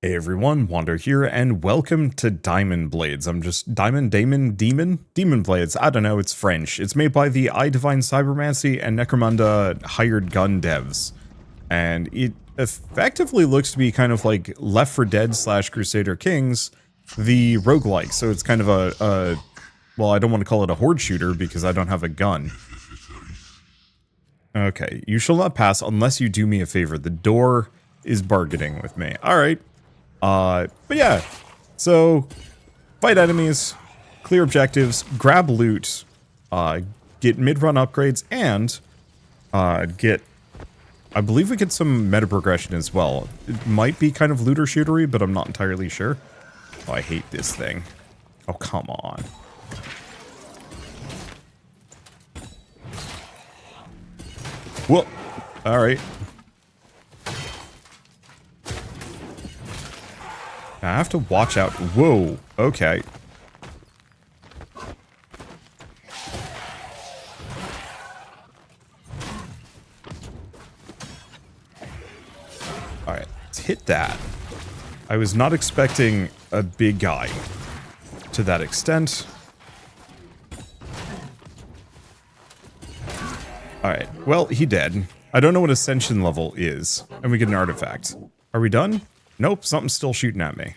Hey everyone, Wander here, and welcome to Daimon Blades. I'm just Demon Blades. I don't know, it's French. It's made by the I Divine Cybermancy and Necromunda hired gun devs. And it effectively looks to be kind of like Left 4 Dead / Crusader Kings, the roguelike. So it's kind of well, I don't want to call it a horde shooter because I don't have a gun. Okay, you shall not pass unless you do me a favor. The door is bargaining with me. Alright. But yeah, so fight enemies, clear objectives, grab loot, get mid-run upgrades, and get, I believe we get some meta progression as well. It might be kind of looter-shootery, but I'm not entirely sure. Oh, I hate this thing. Oh, come on. Whoa, alright. I have to watch out. Whoa, okay. Alright, let's hit that. I was not expecting a big guy to that extent. Alright, well, he dead. I don't know what ascension level is. And we get an artifact. Are we done? Nope, something's still shooting at me.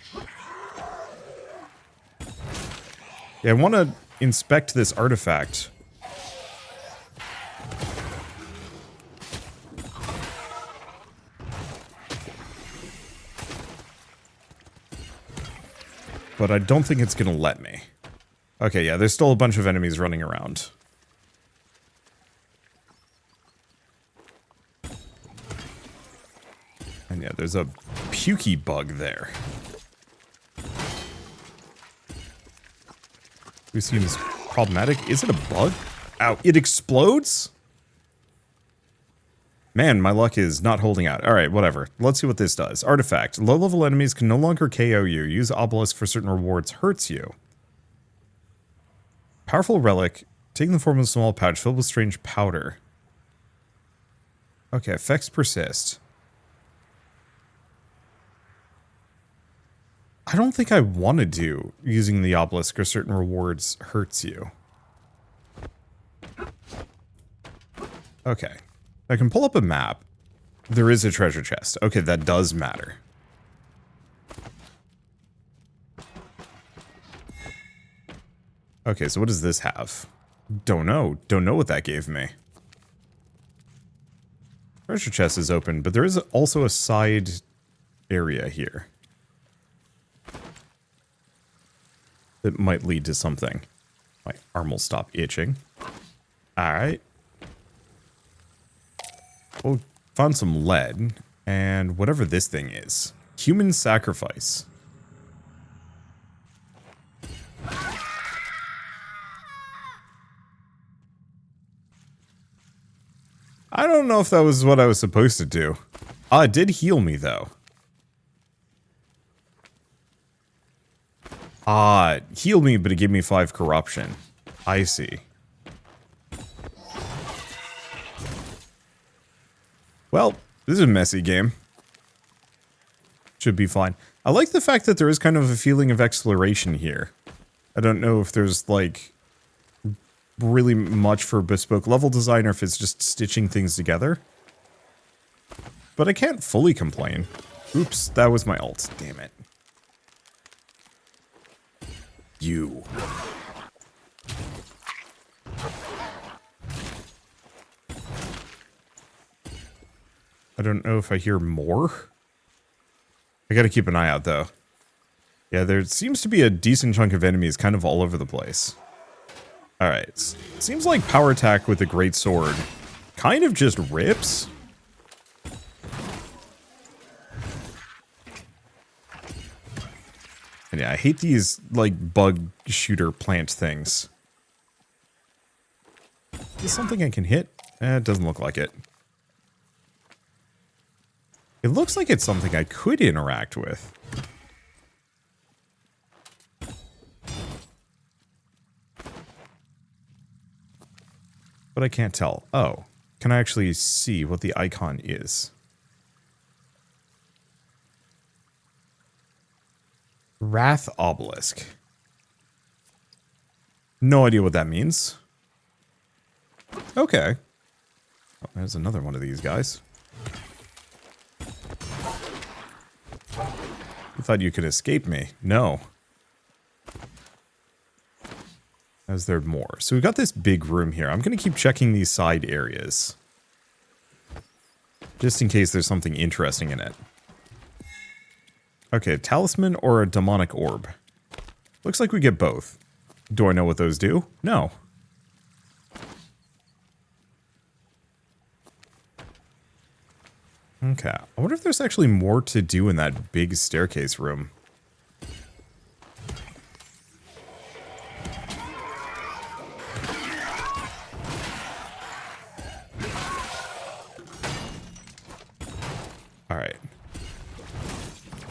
Yeah, I want to inspect this artifact. But I don't think it's going to let me. Okay, yeah, there's still a bunch of enemies running around. And yeah, there's a pukey bug there. Who seems problematic? Is it a bug? Ow, it explodes? Man, my luck is not holding out. Alright, whatever. Let's see what this does. Artifact. Low-level enemies can no longer KO you. Use obelisk for certain rewards. Hurts you. Powerful relic. Taking the form of a small pouch filled with strange powder. Okay, effects persist. I don't think I want to do using the obelisk or certain rewards hurts you. Okay. I can pull up a map. There is a treasure chest. Okay, that does matter. Okay, so what does this have? Don't know. Don't know what that gave me. Treasure chest is open, but there is also a side area here that might lead to something. My arm will stop itching. Alright. Oh, found some lead. And whatever this thing is. Human sacrifice. I don't know if that was what I was supposed to do. It did heal me, though. Healed me, but it gave me 5 corruption. I see. Well, this is a messy game. Should be fine. I like the fact that there is kind of a feeling of exploration here. I don't know if there's, like, really much for bespoke level design or if it's just stitching things together. But I can't fully complain. Oops, that was my ult. Damn it. You. I don't know if I hear more. I gotta keep an eye out, though. Yeah, there seems to be a decent chunk of enemies kind of all over the place. Alright, seems like power attack with a great sword kind of just rips. And yeah, I hate these, like, bug shooter plant things. Is this something I can hit? It doesn't look like it. It looks like it's something I could interact with. But I can't tell. Oh, can I actually see what the icon is? Wrath Obelisk. No idea what that means. Okay. Oh, there's another one of these guys. You thought you could escape me. No. Is there more? So we've got this big room here. I'm going to keep checking these side areas. Just in case there's something interesting in it. Okay, a talisman or a demonic orb. Looks like we get both. Do I know what those do? No. Okay, I wonder if there's actually more to do in that big staircase room. Alright.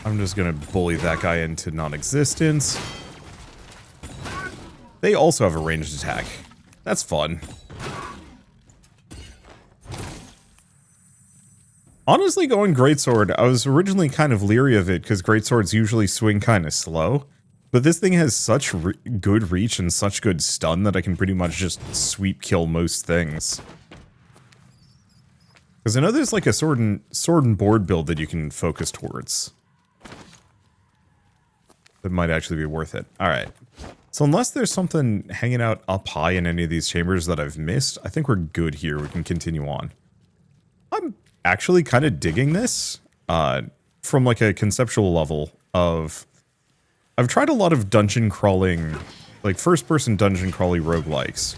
I'm just gonna bully that guy into non-existence. They also have a ranged attack. That's fun. Honestly, going Greatsword, I was originally kind of leery of it because Greatswords usually swing kind of slow. But this thing has such good reach and such good stun that I can pretty much just sweep kill most things. Because I know there's like a sword and board build that you can focus towards. That might actually be worth it. Alright. So unless there's something hanging out up high in any of these chambers that I've missed, I think we're good here. We can continue on. I'm actually kind of digging this from like a conceptual level of... I've tried a lot of dungeon crawling, like first-person dungeon crawling roguelikes.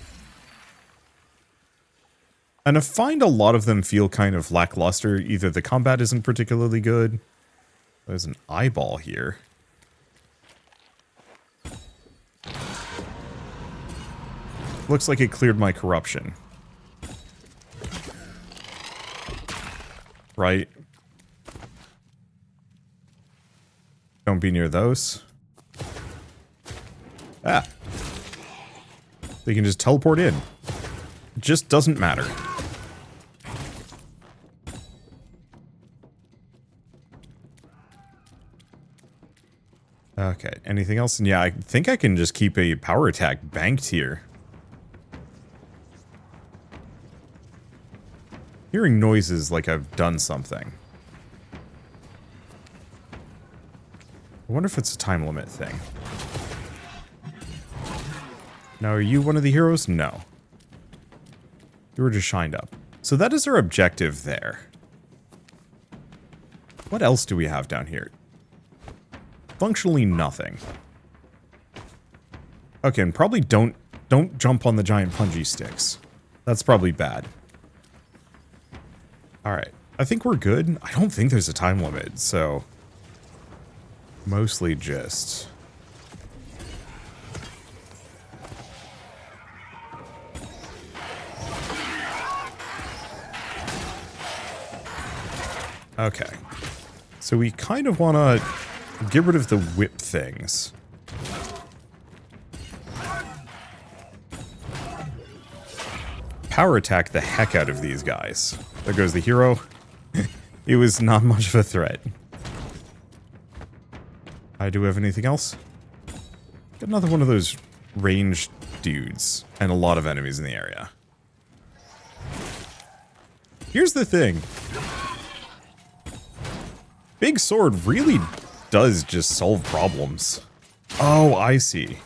And I find a lot of them feel kind of lackluster. Either the combat isn't particularly good. There's an eyeball here. Looks like it cleared my corruption. Right? Don't be near those. Ah. They can just teleport in. It just doesn't matter. Okay, anything else? And yeah, I think I can just keep a power attack banked here. Hearing noises like I've done something. I wonder if it's a time limit thing. Now, are you one of the heroes? No. You were just shined up. So that is our objective there. What else do we have down here? Functionally nothing. Okay, and probably don't jump on the giant punji sticks. That's probably bad. Alright, I think we're good. I don't think there's a time limit, so... Mostly just... Okay. So we kind of want to get rid of the whip things. Power attack the heck out of these guys. There goes the hero. It was not much of a threat. I do have anything else? Got another one of those ranged dudes and a lot of enemies in the area. Here's the thing. Big sword really does just solve problems. Oh, I see.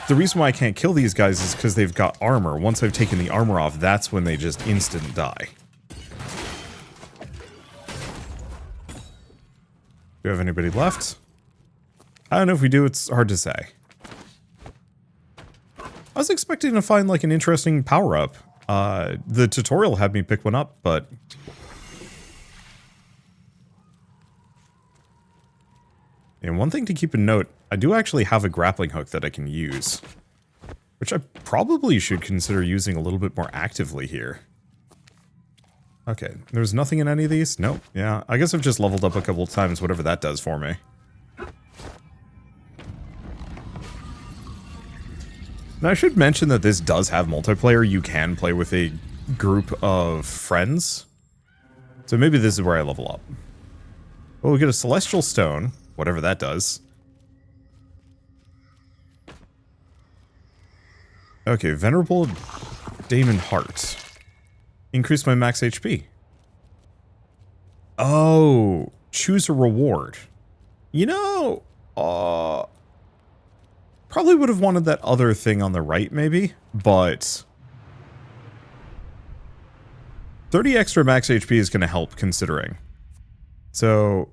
The reason why I can't kill these guys is because they've got armor. Once I've taken the armor off, that's when they just instant die. Do we have anybody left? I don't know if we do, it's hard to say. I was expecting to find like an interesting power-up. The tutorial had me pick one up, but... And one thing to keep in note, I do actually have a grappling hook that I can use. Which I probably should consider using a little bit more actively here. Okay, there's nothing in any of these? Nope. Yeah, I guess I've just leveled up a couple of times, whatever that does for me. Now I should mention that this does have multiplayer. You can play with a group of friends. So maybe this is where I level up. Well, we get a Celestial Stone, whatever that does. Okay, Venerable Daimon Heart. Increase my max HP. Oh, choose a reward. You know, probably would have wanted that other thing on the right, maybe, but 30 extra max HP is going to help, considering. So,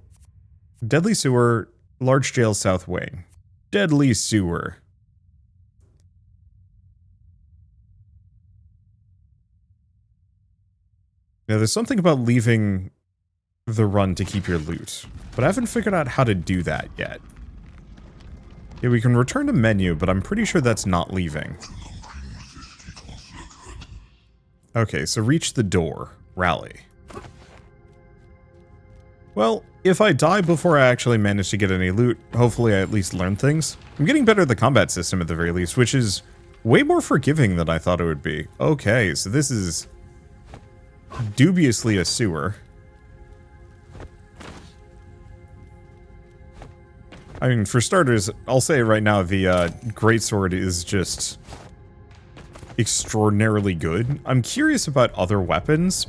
Deadly Sewer, Large Jail South Wing. Deadly Sewer. Now, there's something about leaving the run to keep your loot, but I haven't figured out how to do that yet. Yeah, we can return to menu, but I'm pretty sure that's not leaving. Okay, so reach the door. Rally. Well, if I die before I actually manage to get any loot, hopefully I at least learn things. I'm getting better at the combat system at the very least, which is way more forgiving than I thought it would be. Okay, so this is dubiously a sewer. I mean, for starters, I'll say right now, the greatsword is just extraordinarily good. I'm curious about other weapons,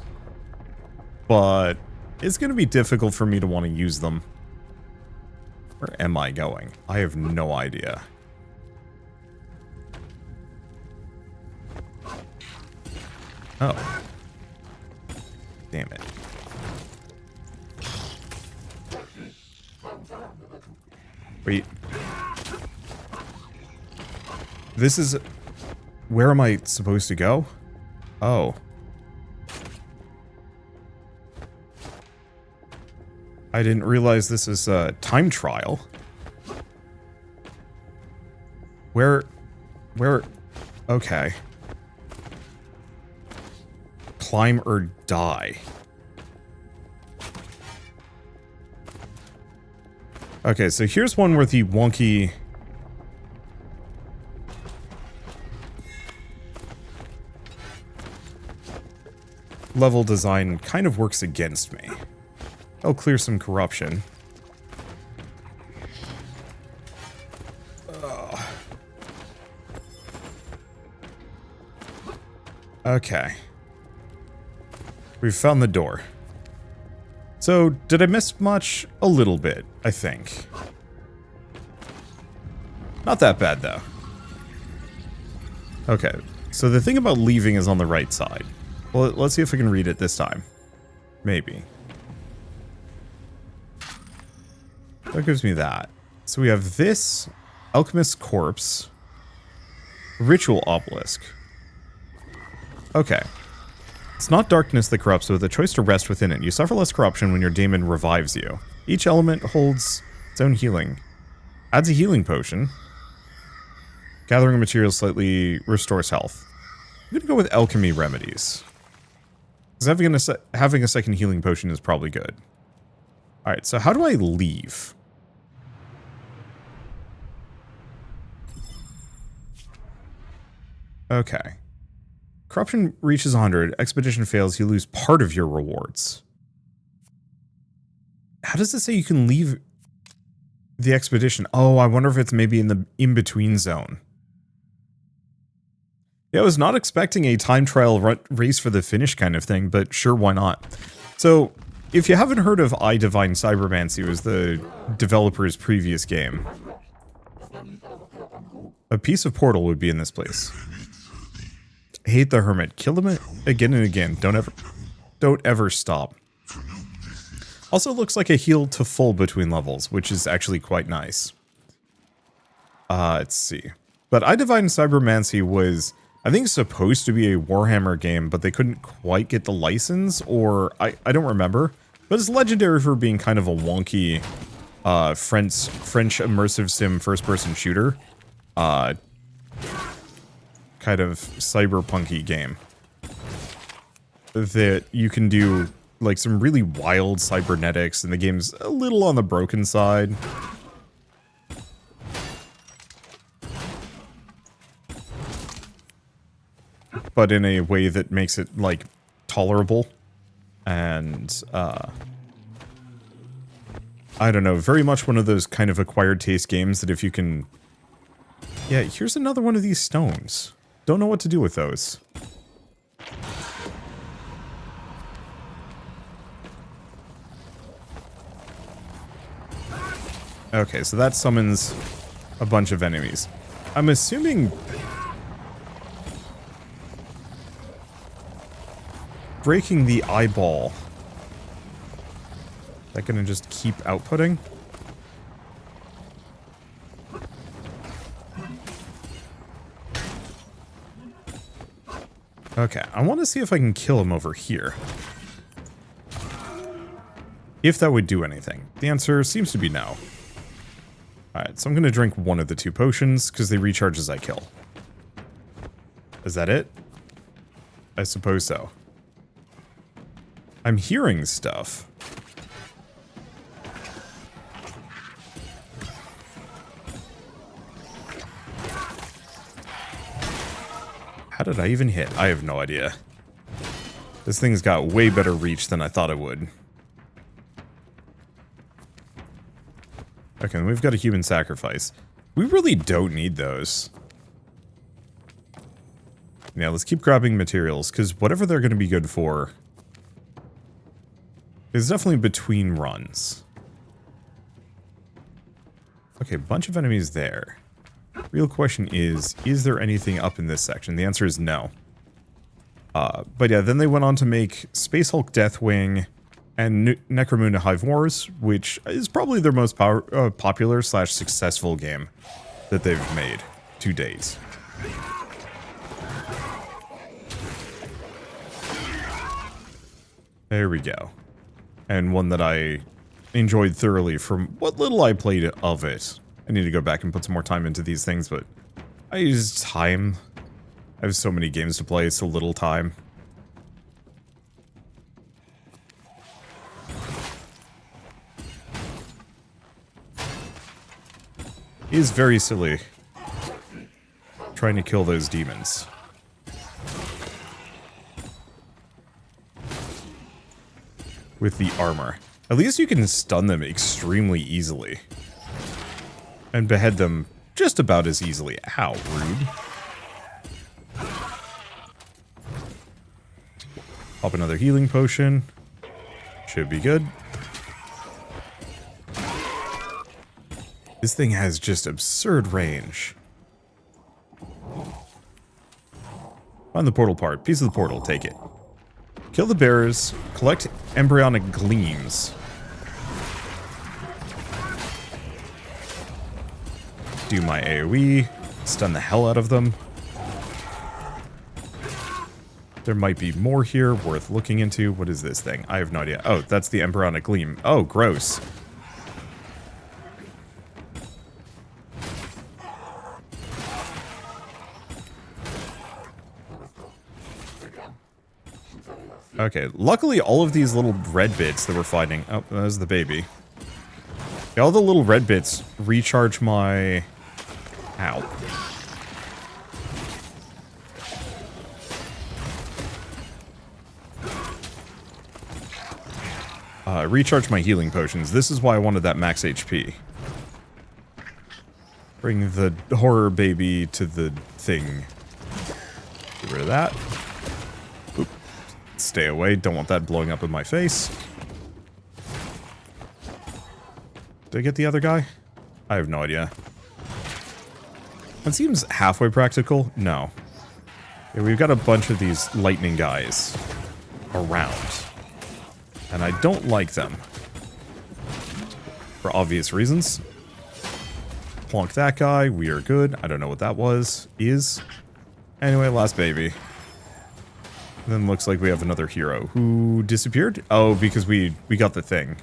but it's going to be difficult for me to want to use them. Where am I going? I have no idea. Oh. Damn it. Wait. This is... Where am I supposed to go? Oh. I didn't realize this is a time trial. Where... Okay. Climb or die. Okay, so here's one where the wonky... level design kind of works against me. I'll clear some corruption. Ugh. Okay. We've found the door. So, did I miss much? A little bit, I think. Not that bad, though. Okay, so the thing about leaving is on the right side. Well, let's see if I can read it this time. Maybe. That gives me that. So we have this Alchemist's Corpse, Ritual Obelisk. Okay. It's not darkness that corrupts, but the choice to rest within it. You suffer less corruption when your daemon revives you. Each element holds its own healing. Adds a healing potion. Gathering materials slightly restores health. I'm gonna go with alchemy remedies. Because having a second healing potion is probably good. Alright, so how do I leave? Okay. Corruption reaches 100. Expedition fails. You lose part of your rewards. How does it say you can leave the expedition? Oh, I wonder if it's maybe in the in-between zone. Yeah, I was not expecting a time trial race for the finish kind of thing, but sure, why not? So, if you haven't heard of I Divine Cybermancy, it was the developer's previous game. A piece of portal would be in this place. I hate the hermit. Kill him again and again. Don't ever stop. Also looks like a heal to full between levels, which is actually quite nice. Let's see. But I Divine Cybermancy was, I think, supposed to be a Warhammer game, but they couldn't quite get the license, or I don't remember. But it's legendary for being kind of a wonky French immersive sim first-person shooter. Kind of cyberpunky game. That you can do like some really wild cybernetics, and the game's a little on the broken side. But in a way that makes it, like, tolerable. And, I don't know, very much one of those kind of acquired taste games that if you can... Yeah, here's another one of these stones. Don't know what to do with those. Okay, so that summons a bunch of enemies. I'm assuming breaking the eyeball. Is that gonna just keep outputting? Okay, I want to see if I can kill him over here. If that would do anything. The answer seems to be no. Alright, so I'm going to drink one of the 2 potions, because they recharge as I kill. Is that it? I suppose so. I'm hearing stuff. How did I even hit? I have no idea. This thing's got way better reach than I thought it would. Okay, then we've got a human sacrifice. We really don't need those. Yeah, let's keep grabbing materials, because whatever they're going to be good for is definitely between runs. Okay, a bunch of enemies there. Real question is there anything up in this section? The answer is no. But yeah, then they went on to make Space Hulk Deathwing and Necromunda Hive Wars, which is probably their most popular / successful game that they've made to date. There we go. And one that I enjoyed thoroughly from what little I played of it. I need to go back and put some more time into these things, but I use time. I have so many games to play, so little time. It is very silly trying to kill those demons. With the armor. At least you can stun them extremely easily. And behead them just about as easily. Ow, rude. Pop another healing potion. Should be good. This thing has just absurd range. Find the portal part. Piece of the portal. Take it. Kill the bearers. Collect embryonic gleams. Do my AoE. Stun the hell out of them. There might be more here worth looking into. What is this thing? I have no idea. Oh, that's the embryonic gleam. Oh, gross. Okay, luckily all of these little red bits that we're fighting... Oh, that was the baby. Yeah, all the little red bits recharge my... Ow. Recharge my healing potions. This is why I wanted that max HP. Bring the horror baby to the thing. Get rid of that. Oop. Stay away. Don't want that blowing up in my face. Did I get the other guy? I have no idea. That seems halfway practical. No. Yeah, we've got a bunch of these lightning guys around. And I don't like them. For obvious reasons. Plonk that guy. We are good. I don't know what that was. Is. Anyway, last baby. And then looks like we have another hero who disappeared. Oh, because we got the thing.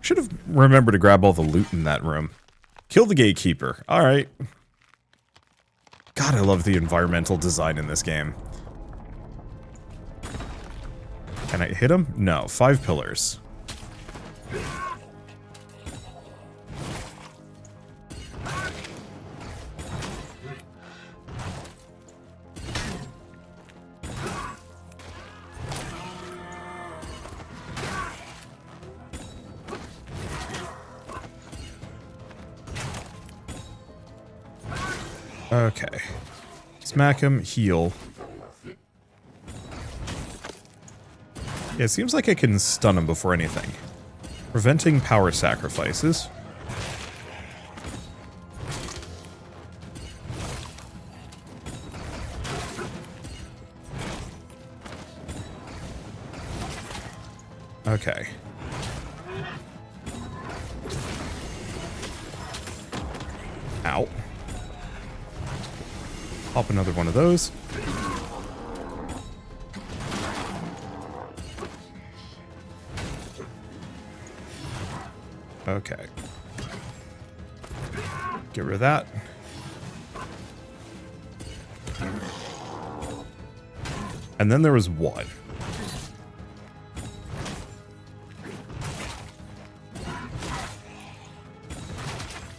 Should have remembered to grab all the loot in that room. Kill the gatekeeper. Alright. God, I love the environmental design in this game. Can I hit him? No. 5 pillars. Okay. Smack him, heal. Yeah, it seems like I can stun him before anything. Preventing power sacrifices. Okay. Ow. Pop another one of those. Okay. Get rid of that. And then there was one.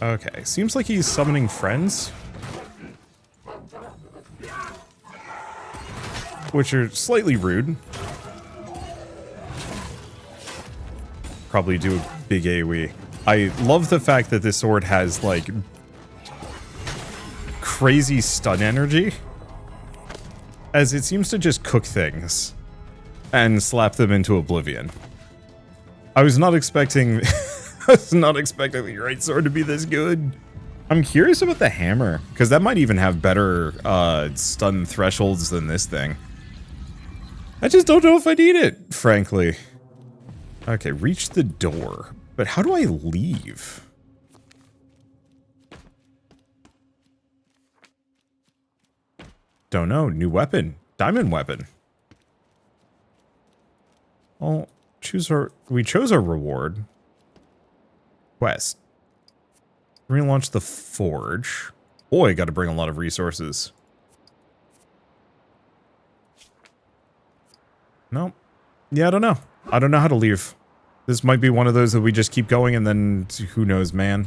Okay, seems like he's summoning friends. Which are slightly rude. Probably do a big AoE. I love the fact that this sword has, like, crazy stun energy. As it seems to just cook things. And slap them into oblivion. I was not expecting... I was not expecting the great sword to be this good. I'm curious about the hammer, because that might even have better stun thresholds than this thing. I just don't know if I need it, frankly. Okay, reach the door. But how do I leave? Don't know. New weapon. Diamond weapon. Well, we chose our reward. Quest. Relaunch the forge. Boy, got to bring a lot of resources. Nope. Yeah, I don't know. I don't know how to leave. This might be one of those that we just keep going and then who knows, man.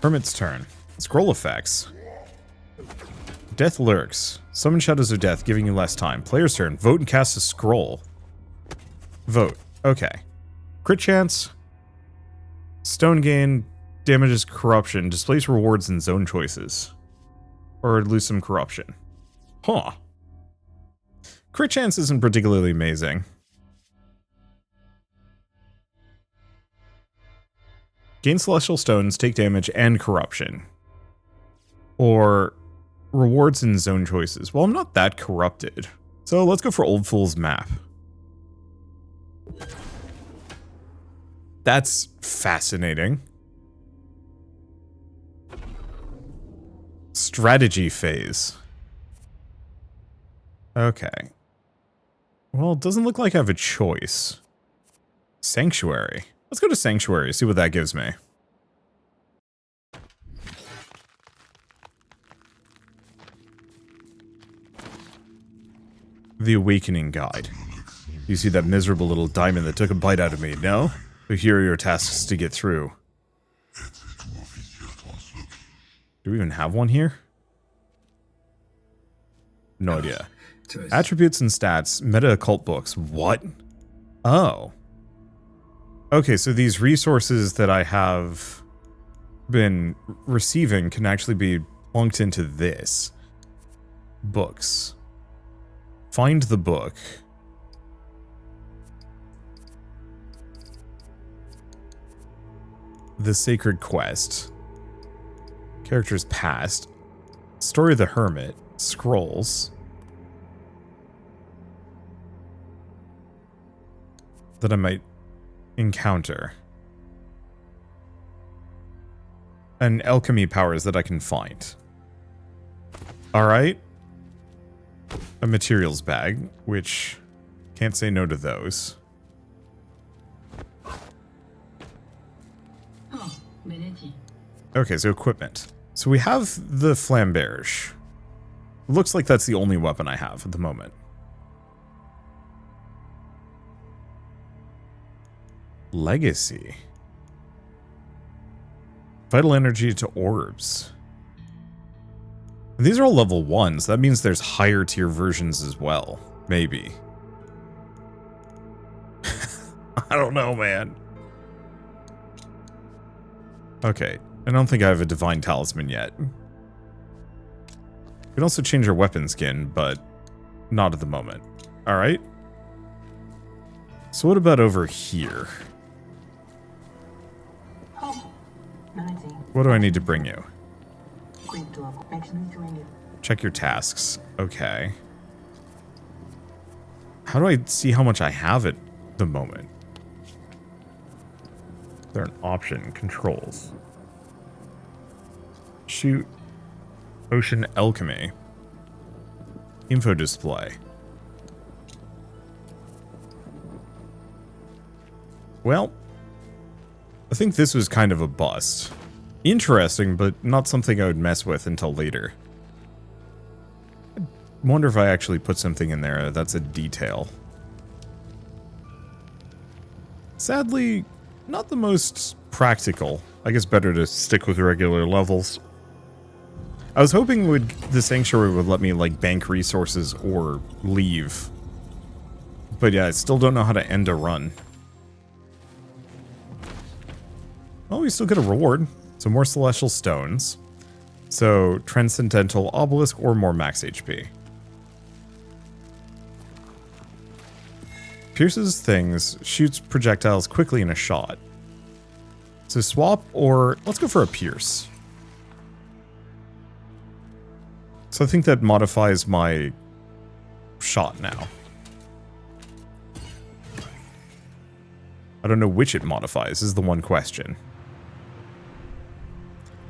Hermit's turn. Scroll effects. Death lurks. Summon shadows of death, giving you less time. Player's turn. Vote and cast a scroll. Vote. Okay. Crit chance. Stone gain. Damages corruption. Displace rewards and zone choices. Or lose some corruption. Huh. Crit chance isn't particularly amazing. Gain celestial stones, take damage, and corruption. Or rewards and zone choices. Well, I'm not that corrupted. So let's go for Old Fool's Map. That's fascinating. Strategy phase. Okay. Well, it doesn't look like I have a choice. Sanctuary. Let's go to Sanctuary, see what that gives me. The Awakening Guide. You see that miserable little diamond that took a bite out of me, no? But here are your tasks to get through. Do we even have one here? No idea. Attributes and stats, meta occult books. What? Oh. Okay, so these resources that I have been receiving can actually be plunked into this. Books. Find the book. The Sacred Quest. Characters past. Story of the Hermit. Scrolls. That I might encounter. And alchemy powers that I can find. Alright. A materials bag, which can't say no to those. Okay, so equipment. So we have the Flamberge. Looks like that's the only weapon I have at the moment. Legacy. Vital energy to orbs. These are all level 1s. That means there's higher tier versions as well. Maybe. I don't know, man. Okay, I don't think I have a divine talisman yet. You can also change your weapon skin, but not at the moment. Alright. So what about over here? What do I need to bring you? Check your tasks. Okay. How do I see how much I have at the moment? Is there an option? Controls. Shoot. Ocean alchemy. Info display. Well, I think this was kind of a bust. Interesting, but not something I would mess with until later. I wonder if I actually put something in there that's a detail. Sadly, not the most practical. I guess better to stick with regular levels. I was hoping the sanctuary would let me like bank resources or leave. But yeah, I still don't know how to end a run. Well, we still get a reward. So more celestial stones. So transcendental obelisk or more max HP. Pierces things, shoots projectiles quickly in a shot. So swap or let's go for a pierce. So I think that modifies my shot now. I don't know which it modifies is the one question.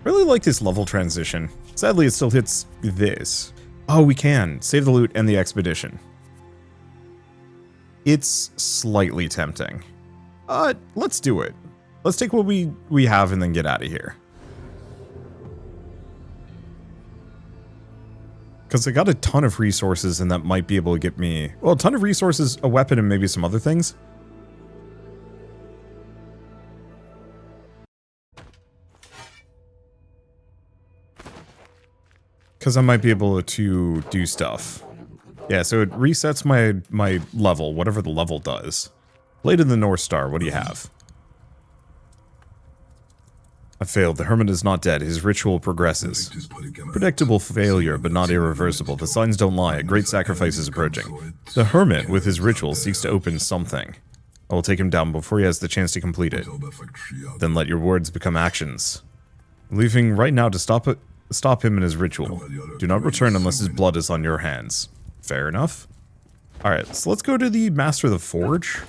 Really like this level transition. Sadly, it still hits this. Oh, we can. Save the loot and the expedition. It's slightly tempting. Let's do it. Let's take what we have and then get out of here. Because I got a ton of resources and that might be able to get me... Well, a ton of resources, a weapon, and maybe some other things. Because I might be able to do stuff. Yeah, so it resets my level, whatever the level does. Blade of the North Star, what do you have? I failed. The hermit is not dead. His ritual progresses. Predictable failure, but not irreversible. The signs don't lie. A great sacrifice is approaching. The hermit, with his ritual, seeks to open something. I will take him down before he has the chance to complete it. Then let your words become actions. I'm leaving right now to stop him in his ritual. Do not return unless his blood is on your hands. Fair enough. Alright, so let's go to the Master of the Forge.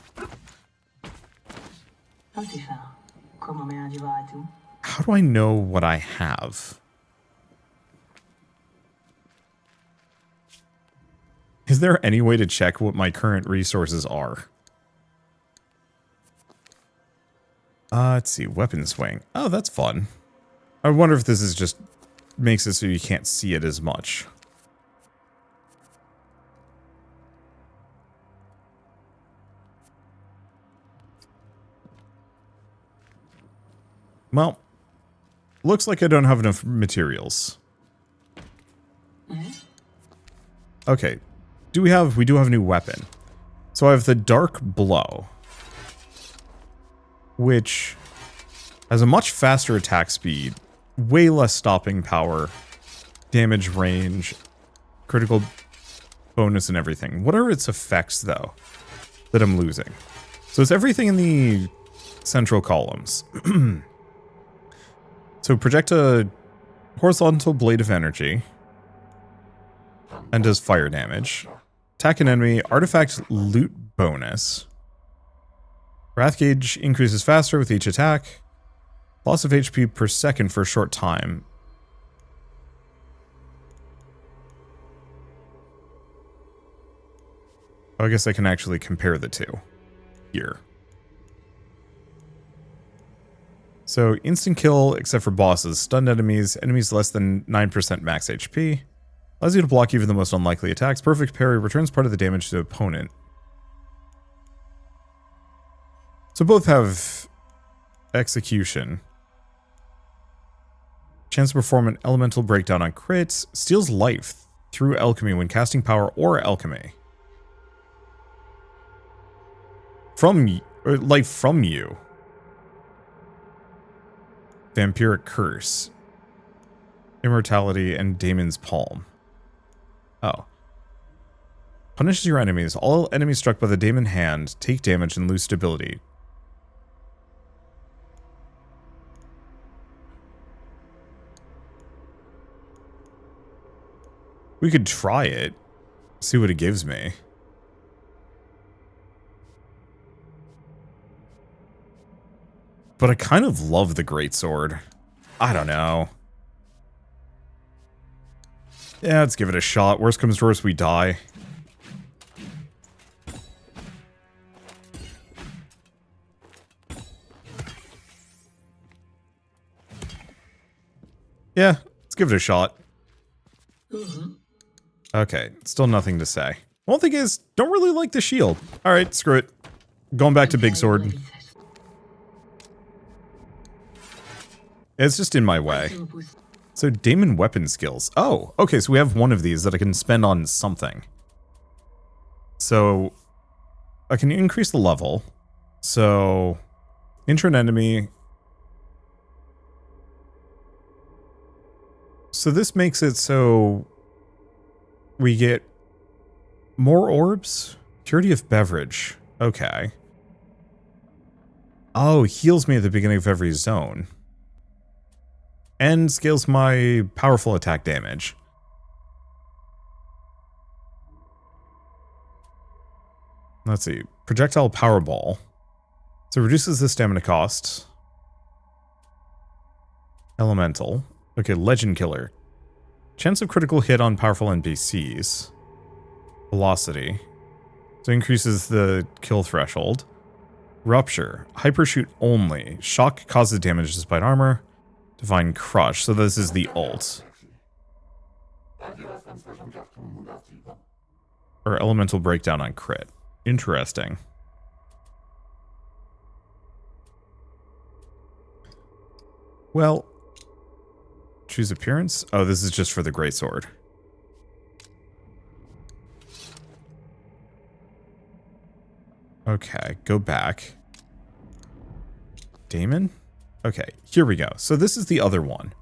How do I know what I have? Is there any way to check what my current resources are? Let's see, weapon swing. Oh, that's fun. I wonder if this is just makes it so you can't see it as much. Well, looks like I don't have enough materials. Okay. We do have a new weapon. So I have the Dark Blow, which has a much faster attack speed, way less stopping power, damage range, critical bonus and everything. What are its effects, though, that I'm losing? So it's everything in the central columns. So project a horizontal blade of energy and does fire damage. Attack an enemy, artifact loot bonus. Wrath gauge increases faster with each attack. Loss of HP per second for a short time. Oh, I guess I can actually compare the two here. So, instant kill except for bosses, stunned enemies, enemies less than 9% max HP. Allows you to block even the most unlikely attacks. Perfect parry returns part of the damage to the opponent. So both have execution. Chance to perform an elemental breakdown on crits. Steals life through alchemy when casting power or alchemy. Or, like, from you. Vampiric Curse. Immortality and Daimon's Palm. Oh. Punishes your enemies. All enemies struck by the Daimon hand take damage and lose stability. We could try it. See what it gives me. But I kind of love the greatsword. I don't know. Yeah, let's give it a shot. Worst comes to worst, we die. Yeah, let's give it a shot. Okay, still nothing to say. One thing is, don't really like the shield. Alright, screw it. Going back to big sword. It's just in my way. So, Daimon weapon skills. Oh, okay, so we have one of these that I can spend on something. So, I can increase the level. So, enter an enemy. So this makes it so we get more orbs. Purity of beverage. Okay. Oh, heals me at the beginning of every zone. And scales my powerful attack damage. Let's see. Projectile Powerball. So reduces the stamina cost. Elemental. Okay, Legend Killer. Chance of critical hit on powerful NPCs. Velocity. So increases the kill threshold. Rupture. Hypershoot only. Shock causes damage despite armor. Divine Crush. So this is the ult. Or Elemental Breakdown on crit. Interesting. Well, choose appearance. Oh, this is just for the greatsword. Okay, go back. Daimon? Okay, here we go. So this is the other one.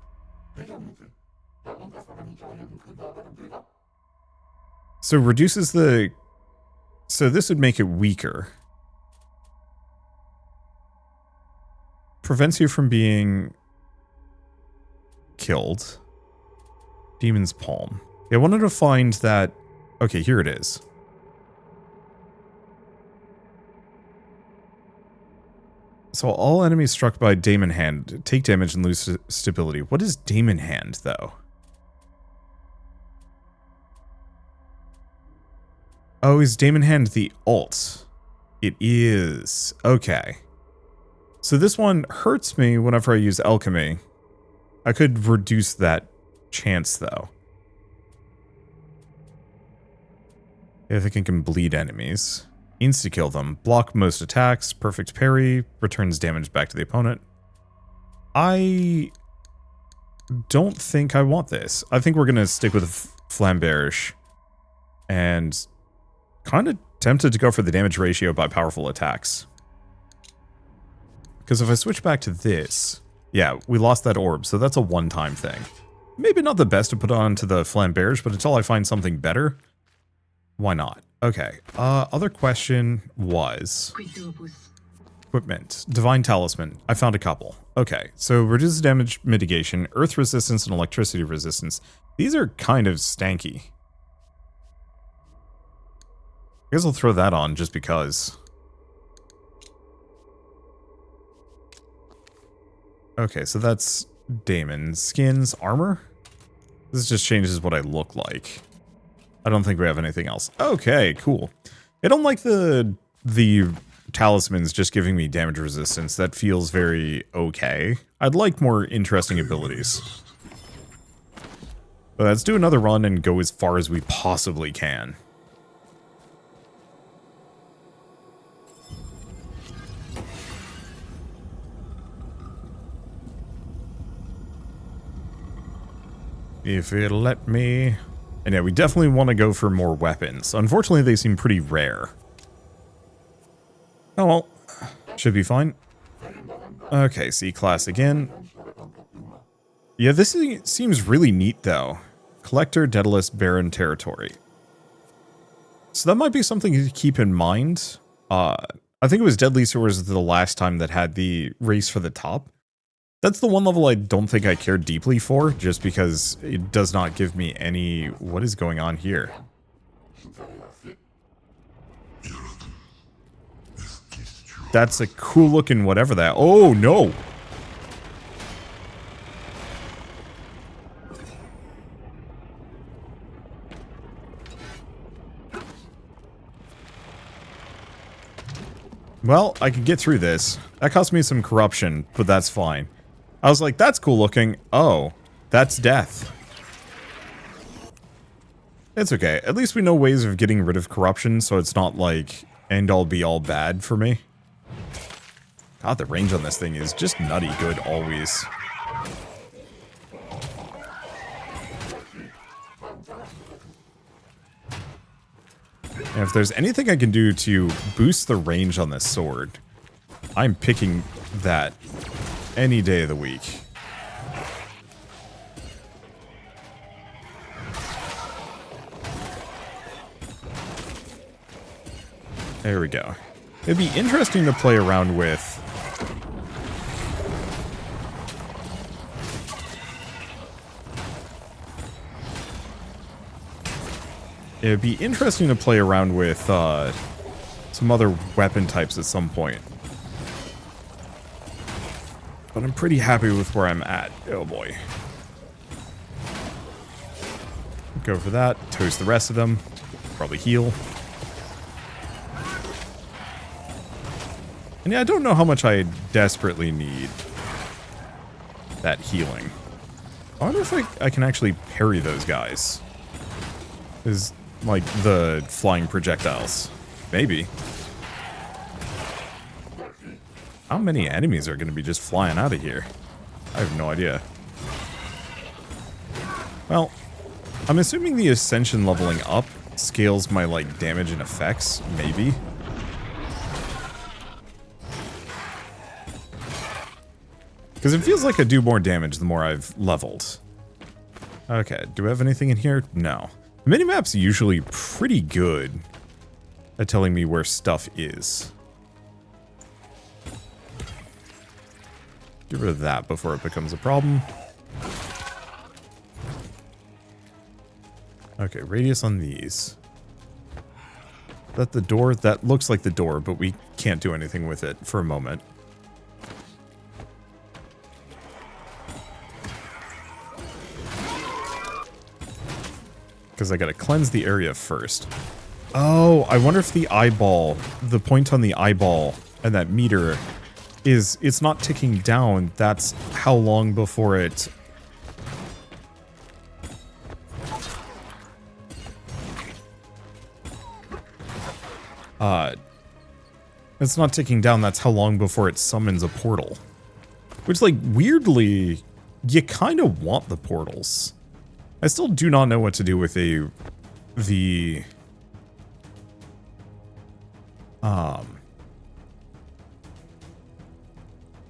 So reduces the... So this would make it weaker. Prevents you from being killed. Demon's Palm. Yeah, I wanted to find that... Okay, here it is. So all enemies struck by Daimon Hand take damage and lose stability. What is Daimon Hand, though? Oh, is Daimon Hand the ult? It is. Okay. So this one hurts me whenever I use Alchemy. I could reduce that chance, though. I think I can bleed enemies. Insta-kill them. Block most attacks. Perfect parry. Returns damage back to the opponent. I don't think I want this. I think we're going to stick with Flamberge. And kind of tempted to go for the damage ratio by powerful attacks. Because if I switch back to this... Yeah, we lost that orb, so that's a one-time thing. Maybe not the best to put on to the Flamberge, but until I find something better, why not? Okay, other question was... Equipment. Divine Talisman. I found a couple. Okay, so reduces damage mitigation, earth resistance, and electricity resistance. These are kind of stanky. I guess I'll throw that on just because. Okay, so that's Daimon. Skins, armor? This just changes what I look like. I don't think we have anything else. Okay, cool. I don't like the talismans just giving me damage resistance. That feels very okay. I'd like more interesting abilities. But let's do another run and go as far as we possibly can. If it'll let me... And yeah, we definitely want to go for more weapons. Unfortunately, they seem pretty rare. Oh well, Should be fine. Okay, C-class again. Yeah, this seems really neat, though. Collector, Daedalus, Baron territory. So that might be something to keep in mind. I think it was Deadly Swords the last time that had the race for the top. That's the one level I don't think I care deeply for, just because it does not give me any... What is going on here? That's a cool looking whatever that... Oh, no! Well, I can get through this. That cost me some corruption, but that's fine. I was like, that's cool looking. Oh, that's death. It's okay. At least we know ways of getting rid of corruption, so it's not like end-all be-all bad for me. God, the range on this thing is just nutty good always. And if there's anything I can do to boost the range on this sword, I'm picking that any day of the week. There we go. It'd be interesting to play around with... It'd be interesting to play around with some other weapon types at some point. But I'm pretty happy with where I'm at. Oh boy. Go for that. Toast the rest of them. Probably heal. And yeah, I don't know how much I desperately need that healing. I wonder if I can actually parry those guys. Is like the flying projectiles. Maybe. How many enemies are going to be just flying out of here? I have no idea. Well, I'm assuming the Ascension leveling up scales my, like, damage and effects. Maybe. Because it feels like I do more damage the more I've leveled. Okay, do we have anything in here? No. The minimap's usually pretty good at telling me where stuff is. Get rid of that before it becomes a problem. Okay, radius on these. Is that the door? That looks like the door, but we can't do anything with it for a moment. Because I gotta cleanse the area first. Oh, I wonder if the eyeball, the point on the eyeball and that meter is, it's not ticking down. That's how long before it... It's not ticking down, that's how long before it summons a portal. Which, like, weirdly, you kind of want the portals. I still do not know what to do with the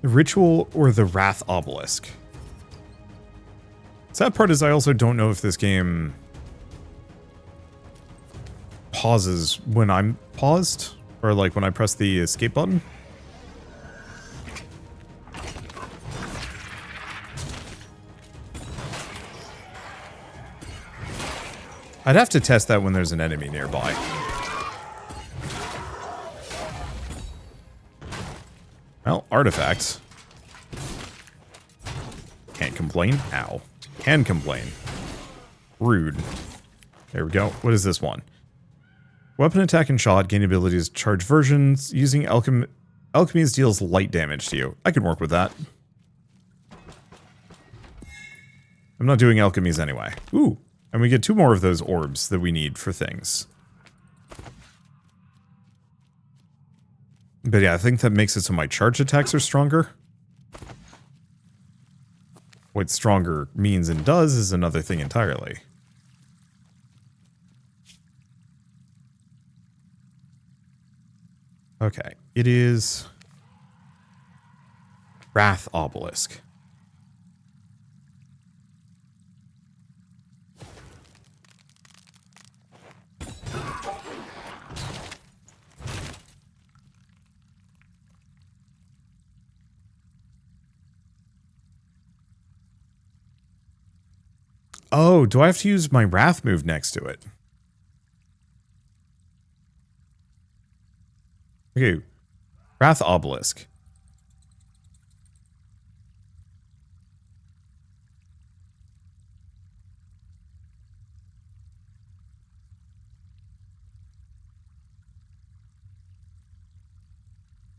ritual or the Wrath Obelisk. Sad part is I also don't know if this game pauses when I'm paused, or like when I press the escape button. I'd have to test that when there's an enemy nearby. Well, artifacts. Can't complain. Ow. Can complain. Rude. There we go. What is this one? Weapon attack and shot gain abilities charge versions. Using alchemies deals light damage to you. I can work with that. I'm not doing alchemies anyway. Ooh. And we get 2 more of those orbs that we need for things. But yeah, I think that makes it so my charge attacks are stronger. What stronger means and does is another thing entirely. Okay, it is Wrath Obelisk. Oh, do I have to use my Wrath move next to it? Okay. Wrath Obelisk.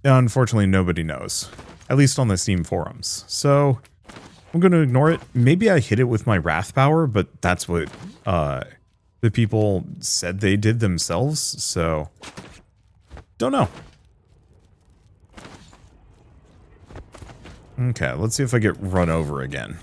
Unfortunately, nobody knows. At least on the Steam forums. So, I'm going to ignore it. Maybe I hit it with my Wrath power, but that's what the people said they did themselves, so don't know. Okay, let's see if I get run over again.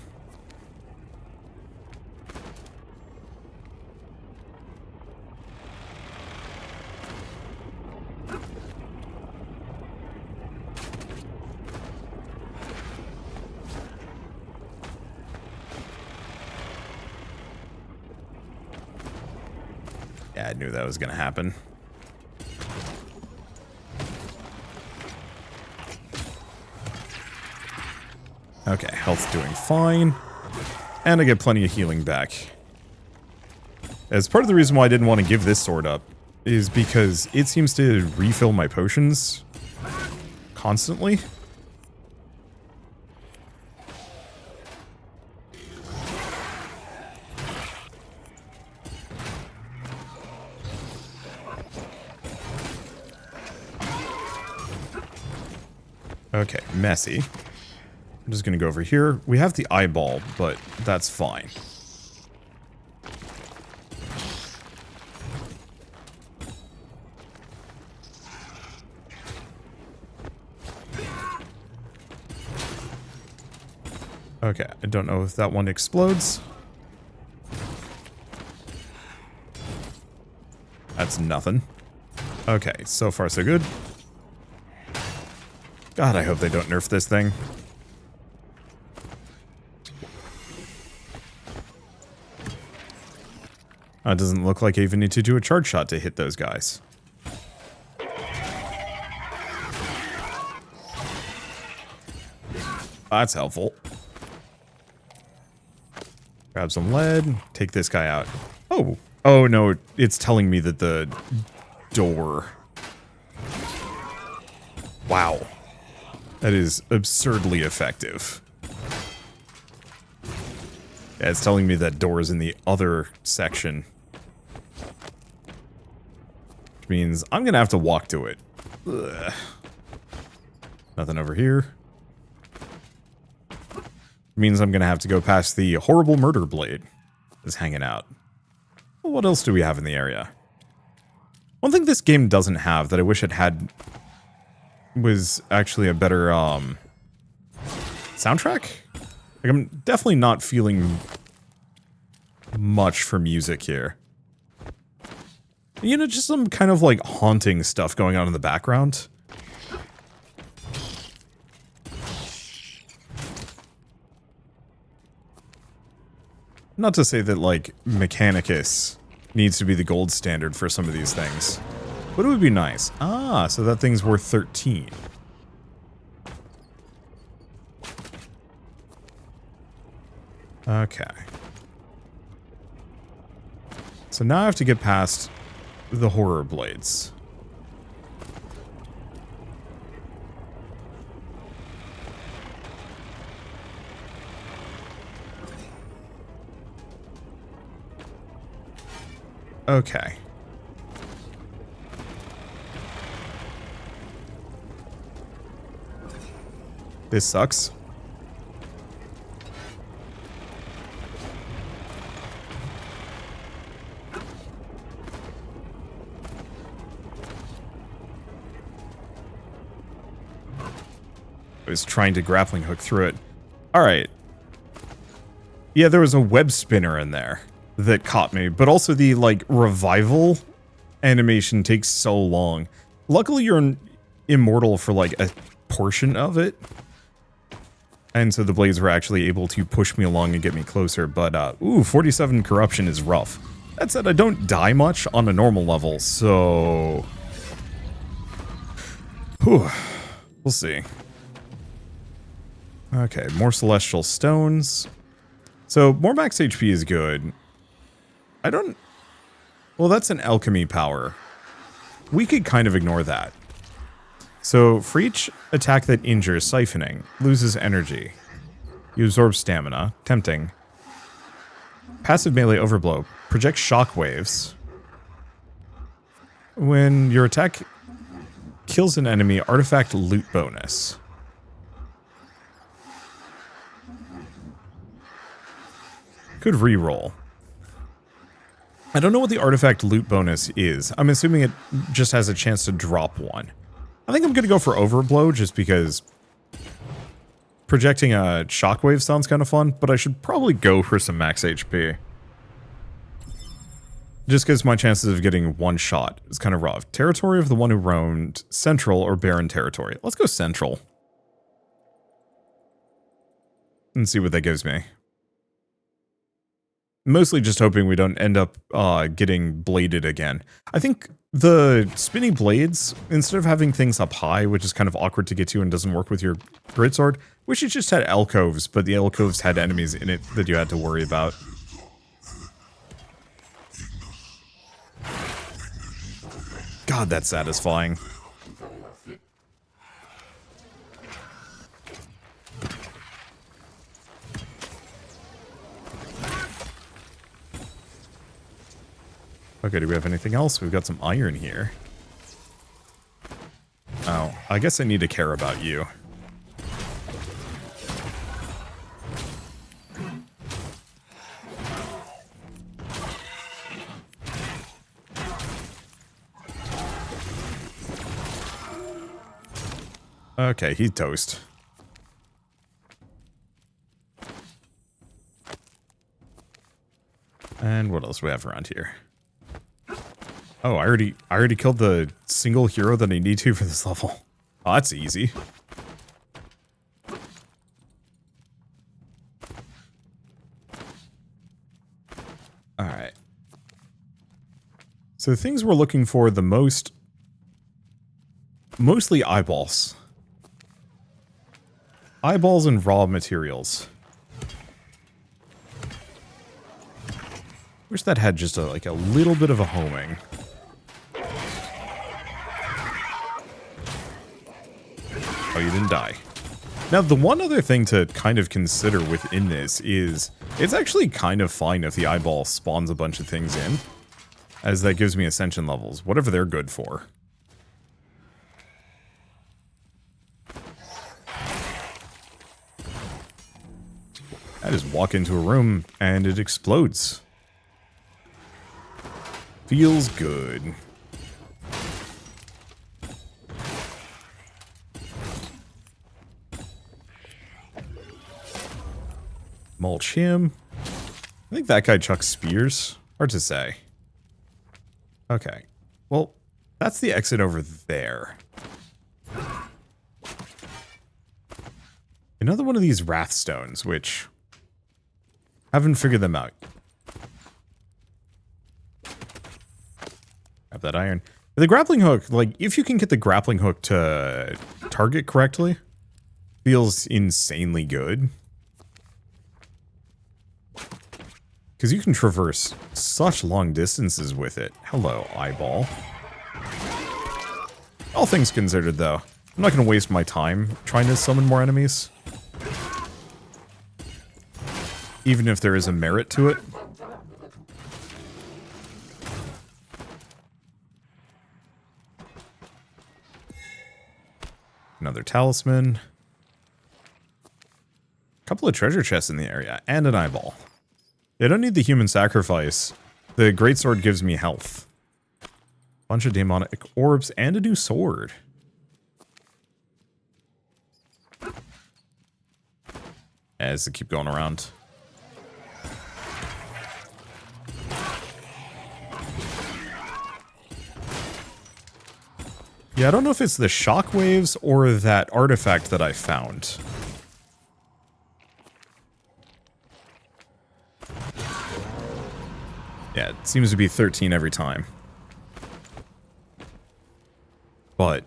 Yeah, I knew that was going to happen. Okay, health doing fine. And I get plenty of healing back. As part of the reason why I didn't want to give this sword up is because it seems to refill my potions constantly. Okay, messy. I'm just going to go over here. We have the eyeball, but that's fine. Okay, I don't know if that one explodes. That's nothing. Okay, so far so good. God, I hope they don't nerf this thing. It doesn't look like I even need to do a charge shot to hit those guys. That's helpful. Grab some lead, take this guy out. Oh, oh no, it's telling me that the door. Wow. That is absurdly effective. Yeah, it's telling me that door is in the other section. Which means I'm going to have to walk to it. Ugh. Nothing over here. Means I'm going to have to go past the horrible murder blade that's hanging out. Well, what else do we have in the area? One thing this game doesn't have that I wish it had was actually a better soundtrack. Like, I'm definitely not feeling much for music here. You know, just some kind of like haunting stuff going on in the background. Not to say that, like, Mechanicus needs to be the gold standard for some of these things. But it would be nice. Ah, so that thing's worth 13. Okay. So now I have to get past the horror blades. Okay. This sucks. I was trying to grappling hook through it. Alright. Yeah, there was a web spinner in there that caught me, but also the, like, revival animation takes so long. Luckily, you're immortal for, like, a portion of it. And so the blades were actually able to push me along and get me closer. But, ooh, 47 corruption is rough. That said, I don't die much on a normal level, so... Whew. We'll see. Okay, more celestial stones. So, more max HP is good. I don't... Well, that's an alchemy power. We could kind of ignore that. So, for each attack that injures, siphoning, loses energy. You absorb stamina. Tempting. Passive melee overblow. Projects shockwaves. When your attack kills an enemy, artifact loot bonus. Could reroll. I don't know what the artifact loot bonus is. I'm assuming it just has a chance to drop one. I think I'm going to go for overblow just because projecting a shockwave sounds kind of fun, but I should probably go for some max HP. Just because my chances of getting one shot is kind of rough. Territory of the one who roamed, central or barren territory. Let's go central. And see what that gives me. Mostly just hoping we don't end up getting bladed again. I think the spinny blades, instead of having things up high, which is kind of awkward to get to and doesn't work with your greatsword, wish it just had alcoves, but the alcoves had enemies in it that you had to worry about. God, that's satisfying. Okay, do we have anything else? We've got some iron here. Oh, I guess I need to care about you. Okay, he's toast. And what else do we have around here? Oh, I already killed the single hero that I need to for this level. Oh, that's easy. Alright. So the things we're looking for the most... Mostly eyeballs. Eyeballs and raw materials. Wish that had just like a little bit of a homing. Oh, you didn't die. Now, the one other thing to kind of consider within this is it's actually kind of fine if the eyeball spawns a bunch of things in, as that gives me ascension levels, whatever they're good for. I just walk into a room and it explodes. Feels good. Mulch him. I think that guy chucks spears. Hard to say. Okay. Well, that's the exit over there. Another one of these Wrathstones, which... haven't figured them out. Grab that iron. The grappling hook, like, if you can get the grappling hook to target correctly, feels insanely good. Because you can traverse such long distances with it. Hello, eyeball. All things considered, though, I'm not going to waste my time trying to summon more enemies. Even if there is a merit to it. Another talisman. A couple of treasure chests in the area, and an eyeball. I don't need the human sacrifice. The greatsword gives me health. Bunch of demonic orbs and a new sword. As they keep going around. Yeah, I don't know if it's the shockwaves or that artifact that I found. Yeah, it seems to be 13 every time. But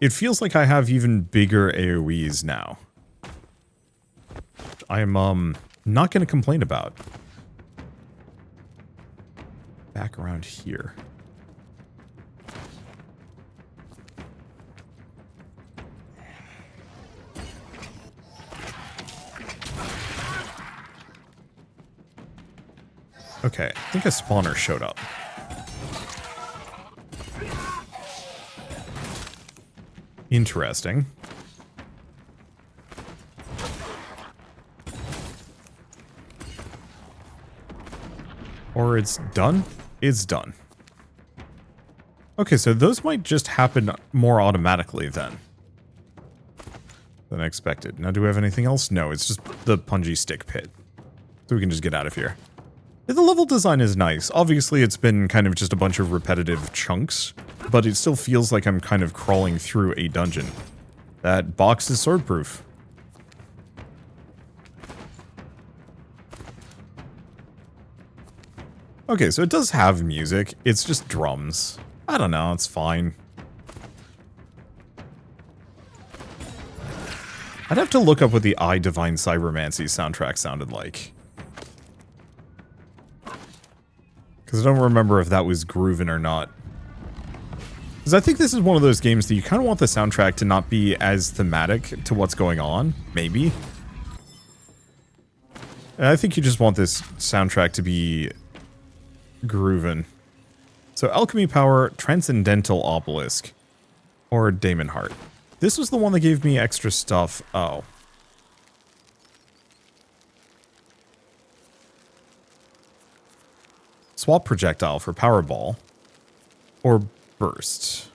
it feels like I have even bigger AoEs now. I'm not going to complain about. Back around here. Okay, I think a spawner showed up. Interesting. Or it's done? It's done. Okay, so those might just happen more automatically then than I expected. Now, do we have anything else? No, it's just the punji stick pit. So we can just get out of here. The level design is nice. Obviously, it's been kind of just a bunch of repetitive chunks, but it still feels like I'm kind of crawling through a dungeon. That box is swordproof. Okay, so it does have music. It's just drums. I don't know, it's fine. I'd have to look up what the I Divine Cybermancy soundtrack sounded like. Because I don't remember if that was grooving or not. Because I think this is one of those games that you kind of want the soundtrack to not be as thematic to what's going on. Maybe. And I think you just want this soundtrack to be grooving. So Alchemy Power, Transcendental Obelisk, or Daemon Heart. This was the one that gave me extra stuff. Oh. Swap Projectile for Powerball. Or Burst.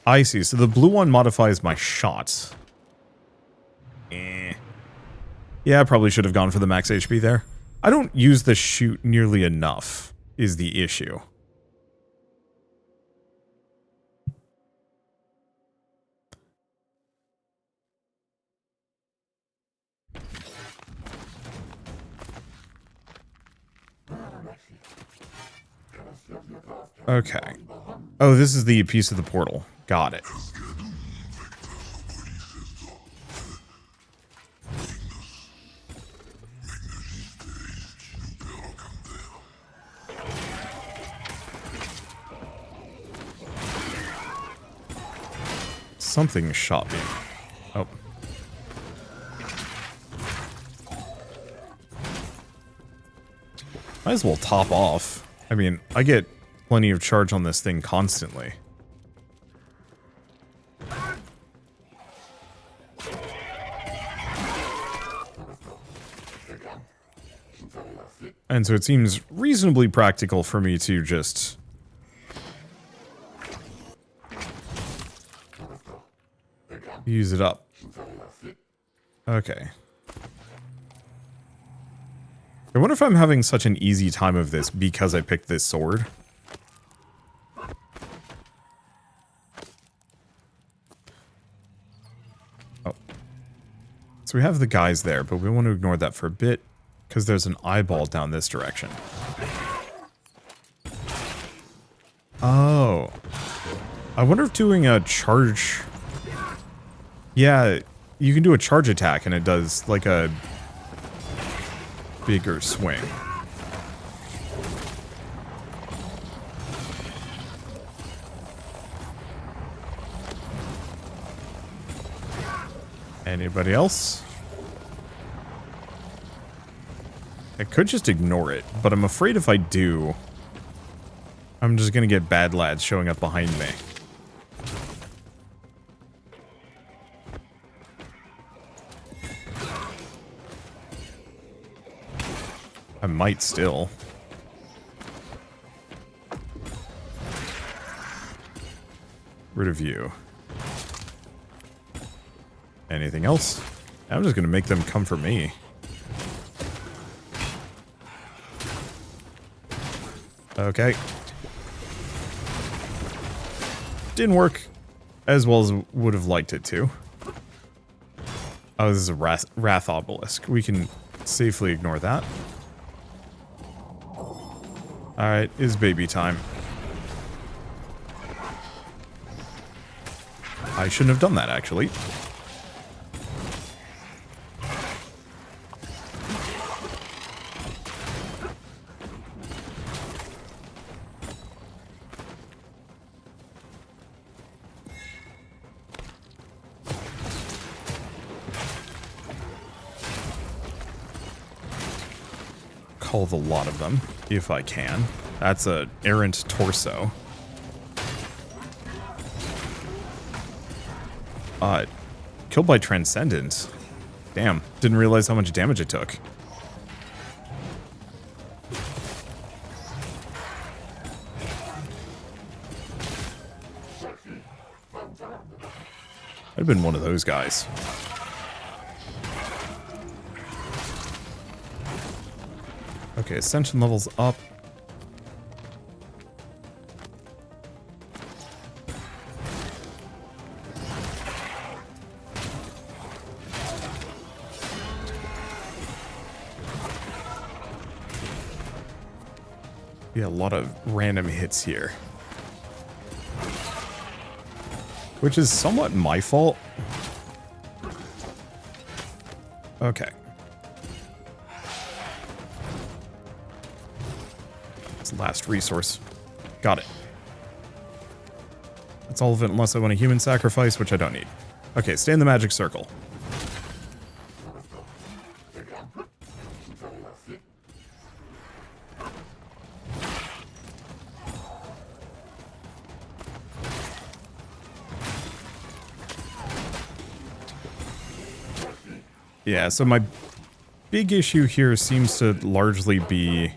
I see. So the blue one modifies my shots. Yeah, I probably should have gone for the max HP there. I don't use the shoot nearly enough, is the issue. Okay. Oh, this is the piece of the portal. Got it. Something shot me. Oh. Might as well top off. I mean, I get plenty of charge on this thing constantly. And so it seems reasonably practical for me to just use it up. Okay. I wonder if I'm having such an easy time of this because I picked this sword. Oh. So we have the guys there, but we want to ignore that for a bit because there's an eyeball down this direction. Oh. I wonder if doing a charge... Yeah, you can do a charge attack and it does like a bigger swing. Anybody else? I could just ignore it, but I'm afraid if I do, I'm just gonna get bad lads showing up behind me. I might still. Rid of you. Anything else? I'm just gonna make them come for me. Okay. Didn't work as well as would have liked it to. Oh, this is a Wrath Obelisk. We can safely ignore that. Alright, it's baby time. I shouldn't have done that, actually. Cull a lot of them, if I can. That's an errant torso. Killed by Transcendent. Damn, didn't realize how much damage it took. I'd have been one of those guys. Okay, ascension levels up. Yeah, a lot of random hits here. Which is somewhat my fault. Okay. It's the last resource. Got it. That's all of it unless I want a human sacrifice, which I don't need. Okay, stay in the magic circle. Yeah, so my big issue here seems to largely be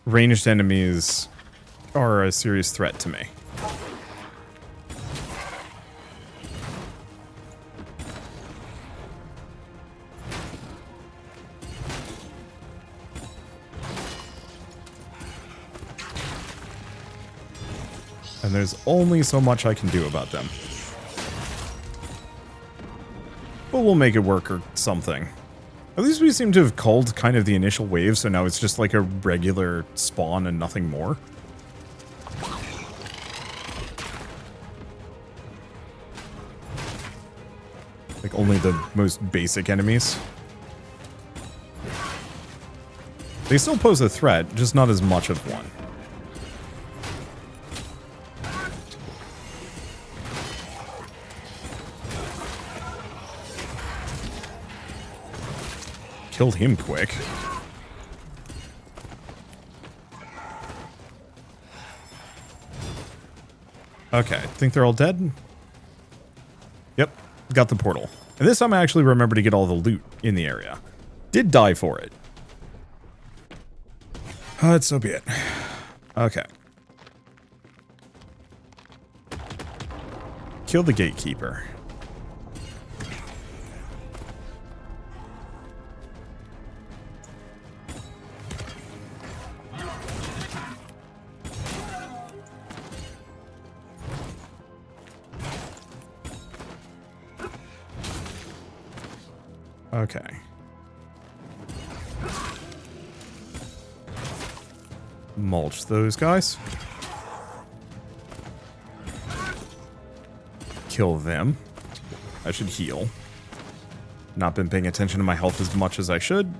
ranged enemies are a serious threat to me. And there's only so much I can do about them. But we'll make it work or something. At least we seem to have culled kind of the initial wave, so now it's just like a regular spawn and nothing more. Like only the most basic enemies. They still pose a threat, just not as much of one. Killed him quick. Okay, I think they're all dead. Yep, got the portal. And this time I actually remember to get all the loot in the area. Did die for it. Let's so be it. Okay. Kill the gatekeeper. Okay. Mulch those guys. Kill them. I should heal. Not been paying attention to my health as much as I should.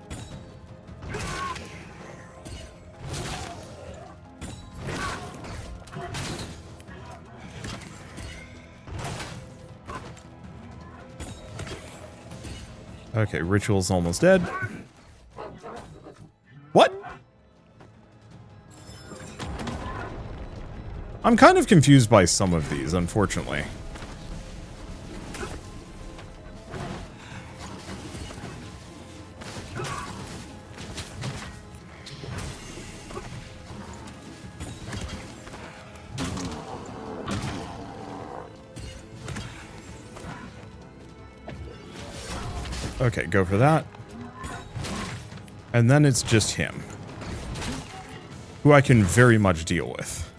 Okay, ritual's almost dead. What? I'm kind of confused by some of these, unfortunately. Okay, go for that. And then it's just him. Who I can very much deal with.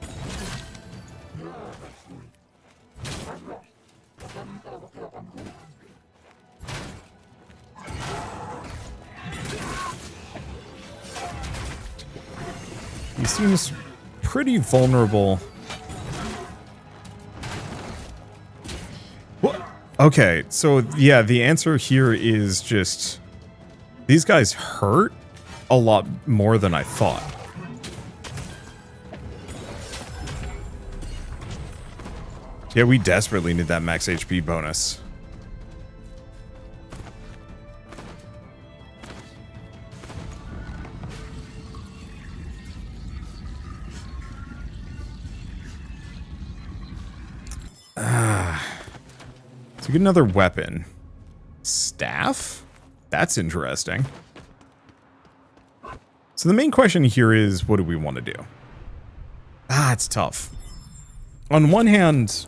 He seems pretty vulnerable. What? Okay, so yeah, the answer here is just these guys hurt a lot more than I thought. Yeah, we desperately need that max HP bonus. So get another weapon. Staff? That's interesting. So the main question here is, what do we want to do? It's tough. On one hand,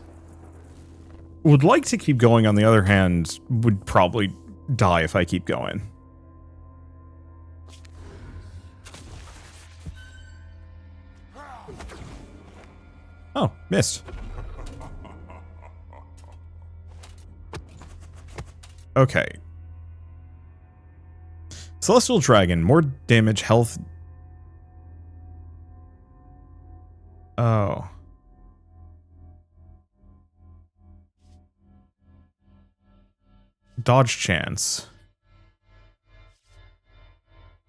would like to keep going. On the other hand, would probably die if I keep going. Oh, missed. Okay. Celestial Dragon, more damage, health. Oh. Dodge chance.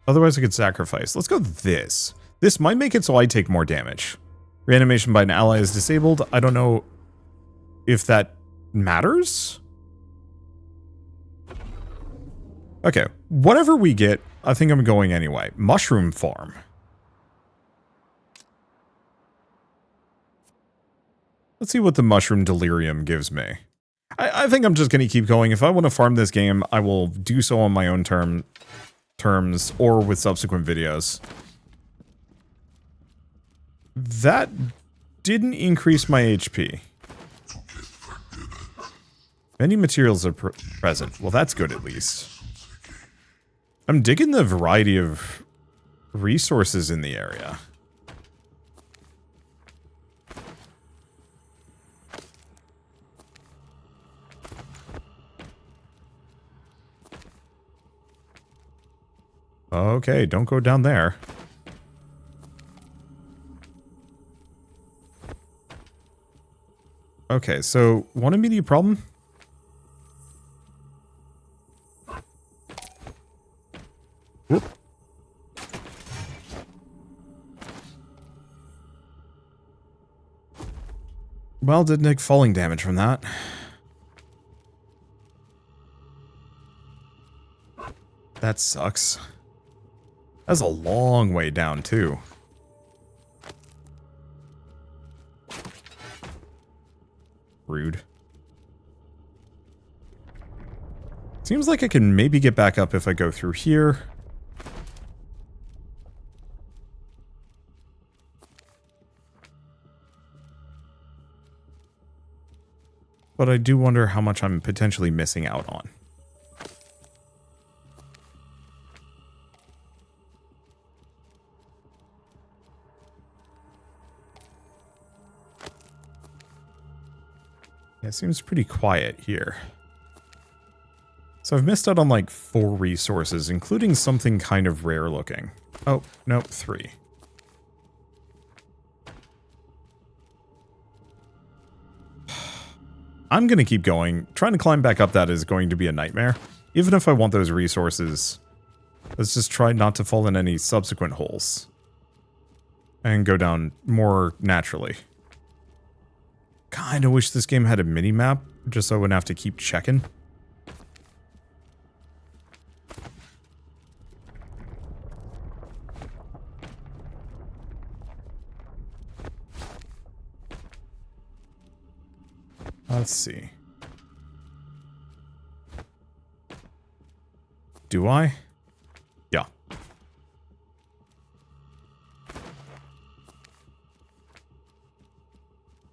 Otherwise I could sacrifice. Let's go this. This might make it so I take more damage. Reanimation by an ally is disabled. I don't know if that matters. Okay, whatever we get, I think I'm going anyway. Mushroom farm. Let's see what the mushroom delirium gives me. I think I'm just going to keep going. If I want to farm this game, I will do so on my own terms or with subsequent videos. That didn't increase my HP. Many materials are present. Well, that's good at least. I'm digging the variety of resources in the area. Okay, don't go down there. Okay, so one immediate problem? Whoop. Well, did take falling damage from that. That sucks. That's a long way down, too. Rude. Seems like I can maybe get back up if I go through here. But I do wonder how much I'm potentially missing out on. Yeah, it seems pretty quiet here. So I've missed out on like 4 resources, including something kind of rare looking. Oh, nope, 3. I'm going to keep going. Trying to climb back up that is going to be a nightmare. Even if I want those resources, let's just try not to fall in any subsequent holes. And go down more naturally. Kinda wish this game had a mini-map, just so I wouldn't have to keep checking. Let's see. Do I? Yeah.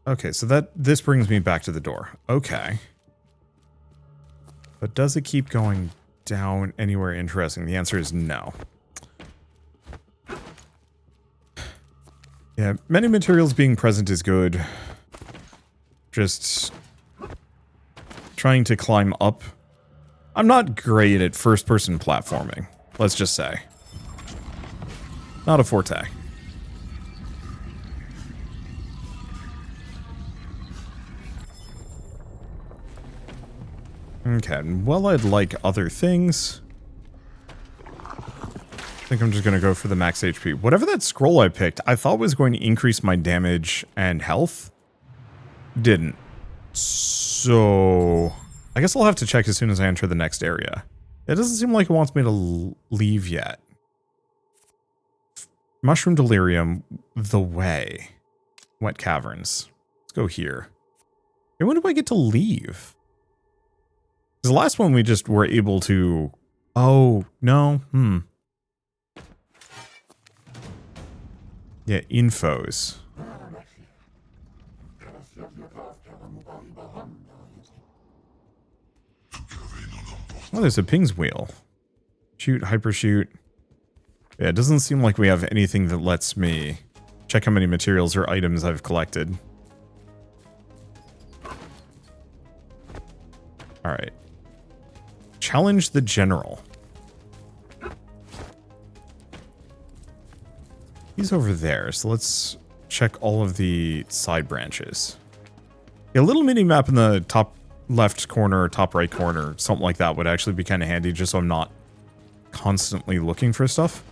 Okay, so this brings me back to the door. Okay. But does it keep going down anywhere interesting? The answer is no. Yeah, many materials being present is good. Just trying to climb up. I'm not great at first-person platforming, let's just say. Not a forte. Okay, well, I'd like other things. I think I'm just going to go for the max HP. Whatever that scroll I picked, I thought was going to increase my damage and health. Didn't. So, I guess I'll have to check as soon as I enter the next area. It doesn't seem like it wants me to leave yet. Mushroom Delirium, the way. Wet Caverns. Let's go here. Hey, when do I get to leave? Because the last one we just were able to... Oh, no. Yeah, infos. Oh, there's a pings wheel. Shoot, hypershoot. Yeah, it doesn't seem like we have anything that lets me check how many materials or items I've collected. Alright. Challenge the general. He's over there, so let's check all of the side branches. A little mini-map in the top left corner, top right corner, something like that would actually be kind of handy, just so I'm not constantly looking for stuff.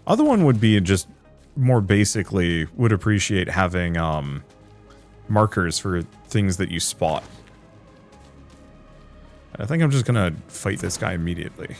Other one would be just more basically would appreciate having markers for things that you spot. I think I'm just gonna fight this guy immediately.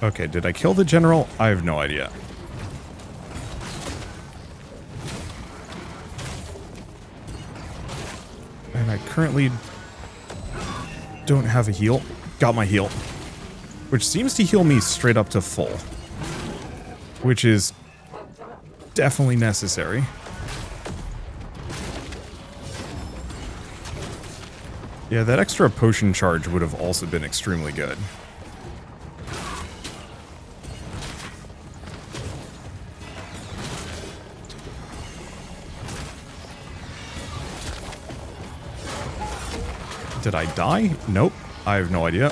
Okay, did I kill the general? I have no idea. And I currently don't have a heal. Got my heal. Which seems to heal me straight up to full. Which is definitely necessary. Yeah, that extra potion charge would have also been extremely good. Did I die? Nope. I have no idea.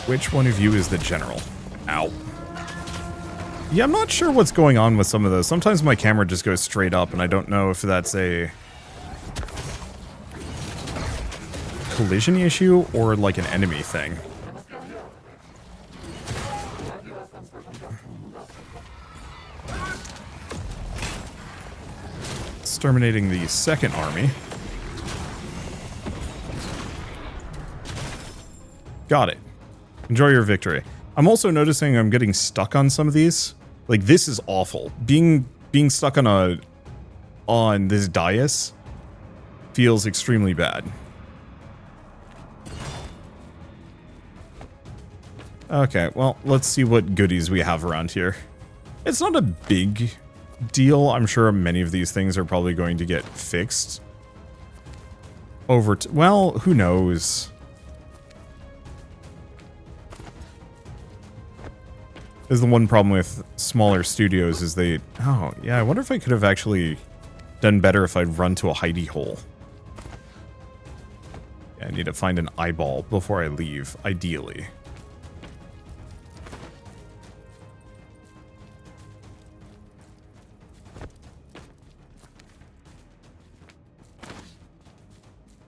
Which one of you is the general? Ow. Yeah, I'm not sure what's going on with some of those. Sometimes my camera just goes straight up and I don't know if that's a collision issue or like an enemy thing. Exterminating the second army. Got it. Enjoy your victory. I'm also noticing I'm getting stuck on some of these. Like, this is awful. Being stuck on this dais feels extremely bad. Okay, well, let's see what goodies we have around here. It's not a big deal. I'm sure many of these things are probably going to get fixed over well, who knows? Is the one problem with smaller studios is they... Oh, yeah, I wonder if I could have actually done better if I'd run to a hidey hole. Yeah, I need to find an eyeball before I leave, ideally.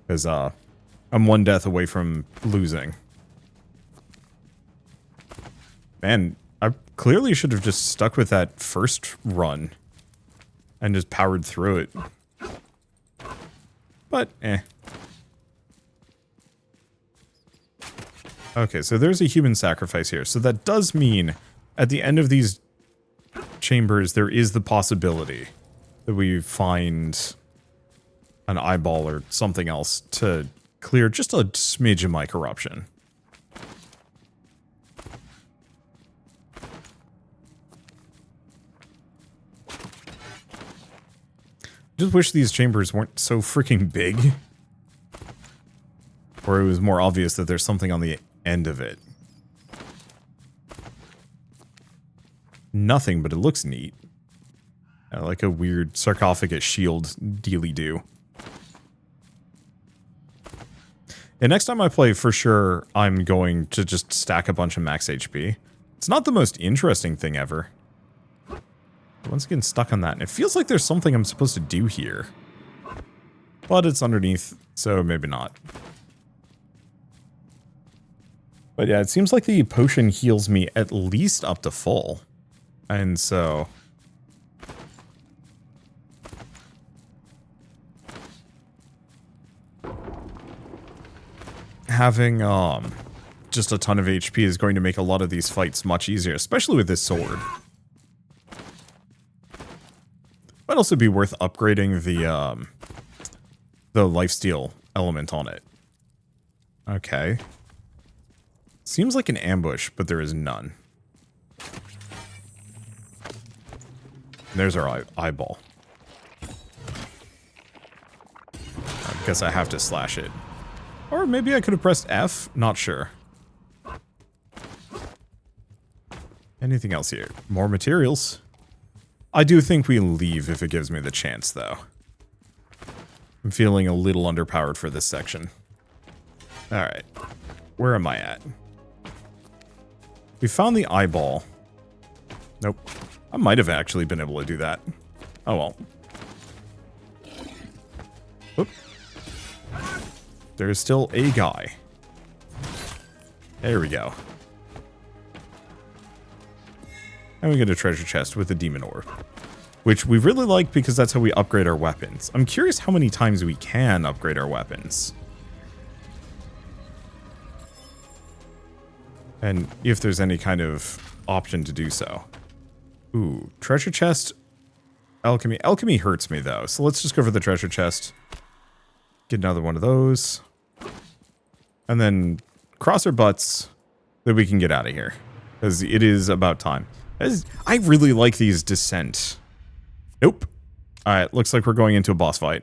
Because, I'm one death away from losing. Man, I clearly should have just stuck with that first run. And just powered through it. But, eh. Okay, so there's a human sacrifice here. So that does mean, at the end of these chambers, there is the possibility that we find an eyeball or something else to clear just a smidge of my corruption. Just wish these chambers weren't so freaking big. Or it was more obvious that there's something on the end of it. Nothing, but it looks neat. Like a weird sarcophagus shield dealy-do. And next time I play, for sure, I'm going to just stack a bunch of max HP. It's not the most interesting thing ever. Once again, stuck on that. And it feels like there's something I'm supposed to do here. But it's underneath, so maybe not. But yeah, it seems like the potion heals me at least up to full. And so... having, just a ton of HP is going to make a lot of these fights much easier, especially with this sword. Might also be worth upgrading the lifesteal element on it. Okay. Seems like an ambush, but there is none. There's our eyeball. I guess I have to slash it. Or maybe I could have pressed F? Not sure. Anything else here? More materials. I do think we leave if it gives me the chance, though. I'm feeling a little underpowered for this section. Alright. Where am I at? We found the eyeball. Nope. I might have actually been able to do that. Oh well. Oop. There's still a guy. There we go. And we get a treasure chest with a demon orb. Which we really like because that's how we upgrade our weapons. I'm curious how many times we can upgrade our weapons. And if there's any kind of option to do so. Ooh, treasure chest. Alchemy. Alchemy hurts me though, so let's just go for the treasure chest. Get another one of those. And then cross our butts that we can get out of here. Because it is about time. I really like these descent. Nope. Alright, looks like we're going into a boss fight.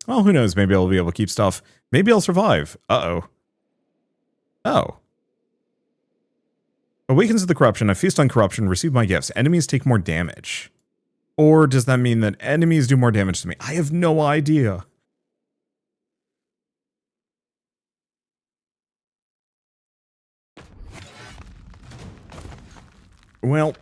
Well, who knows? Maybe I'll be able to keep stuff. Maybe I'll survive. Uh-oh. Oh. Awakens of the corruption. I feast on corruption. Receive my gifts. Enemies take more damage. Or does that mean that enemies do more damage to me? I have no idea. Well.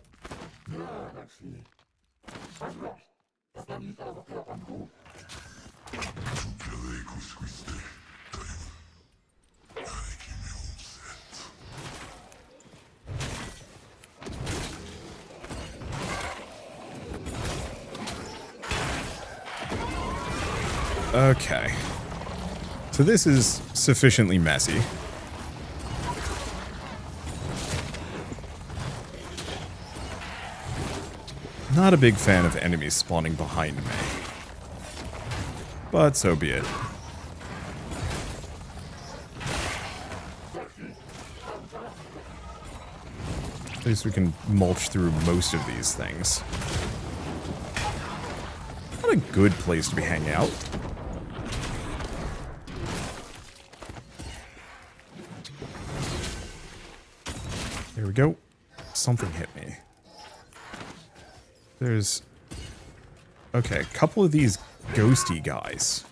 Okay. So this is sufficiently messy. Not a big fan of enemies spawning behind me. But so be it. At least we can mulch through most of these things. Not a good place to be hanging out. There we go. Something hit me. There's... okay, a couple of these ghosty guys.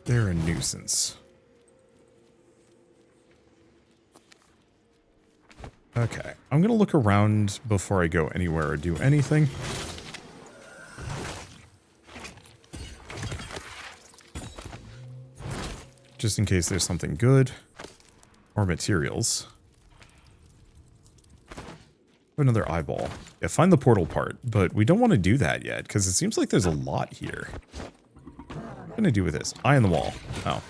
They're a nuisance. Okay, I'm gonna look around before I go anywhere or do anything. Just in case there's something good. Or materials. Another eyeball. Yeah, find the portal part, but we don't want to do that yet, because it seems like there's a lot here. What can I do with this? Eye on the wall. Oh.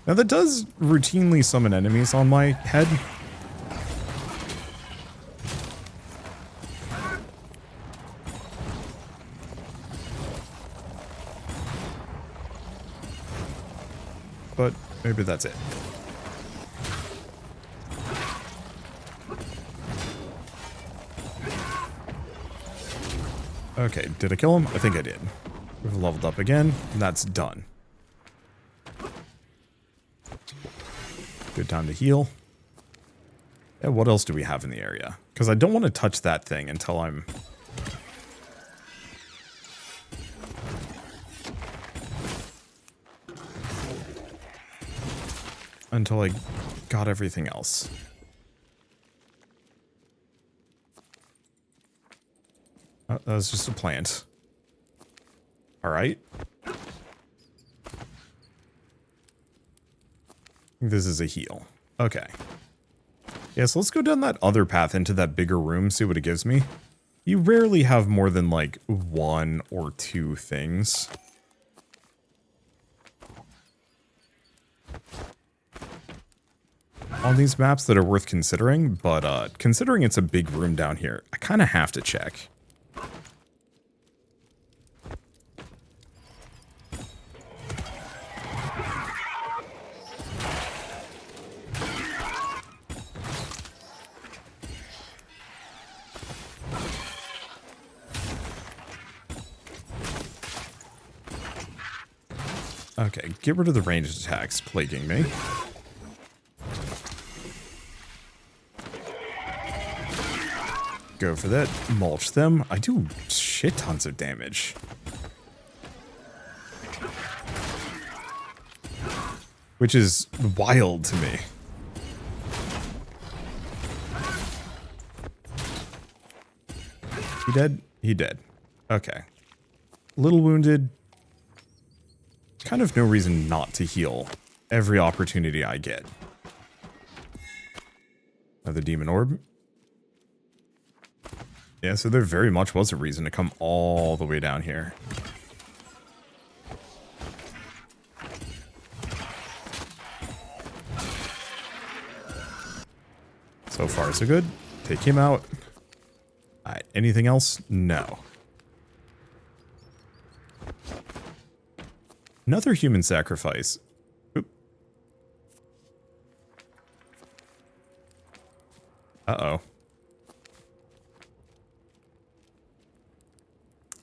Now that does routinely summon enemies on my head. Maybe that's it. Okay, did I kill him? I think I did. We've leveled up again, and that's done. Good time to heal. Yeah, what else do we have in the area? Because I don't want to touch that thing until I'm... until I got everything else. Oh, that was just a plant. Alright. This is a heal. Okay. Yeah, so let's go down that other path into that bigger room, see what it gives me. You rarely have more than like 1 or 2 things. On these maps that are worth considering, but considering it's a big room down here, I kind of have to check. Okay, get rid of the ranged attacks plaguing me. Go for that. Mulch them. I do shit tons of damage. Which is wild to me. He dead? He dead. Okay. Little wounded. Kind of no reason not to heal every opportunity I get. Another demon orb. Yeah, so there very much was a reason to come all the way down here. So far, so good. Take him out. Alright, anything else? No. Another human sacrifice. Oop. Uh-oh.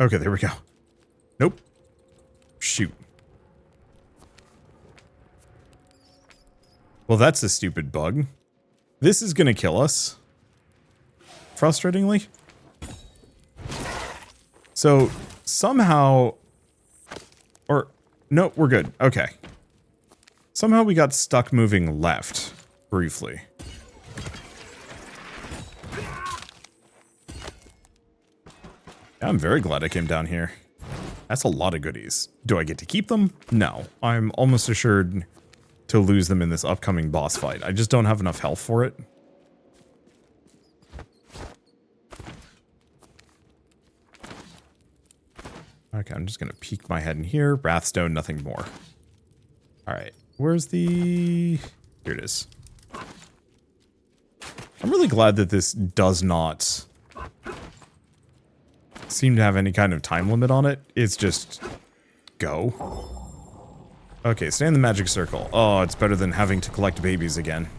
Okay, there we go. Nope. Shoot. Well, that's a stupid bug. This is gonna kill us. Frustratingly. So, somehow... Or... No, we're good. Okay. Somehow we got stuck moving left, briefly. I'm very glad I came down here. That's a lot of goodies. Do I get to keep them? No. I'm almost assured to lose them in this upcoming boss fight. I just don't have enough health for it. Okay, I'm just going to peek my head in here. Wrathstone, nothing more. Alright, where's the... Here it is. I'm really glad that this does not seem to have any kind of time limit on it. It's just... go. Okay, stay in the magic circle. Oh, it's better than having to collect babies again.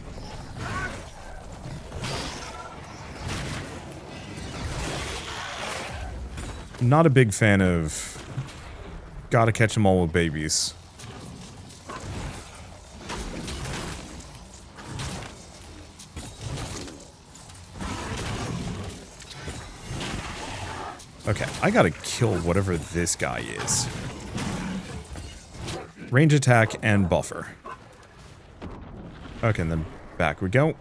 Not a big fan of... gotta catch them all with babies. Okay, I gotta kill whatever this guy is. Range attack and buffer. Okay, and then back we go.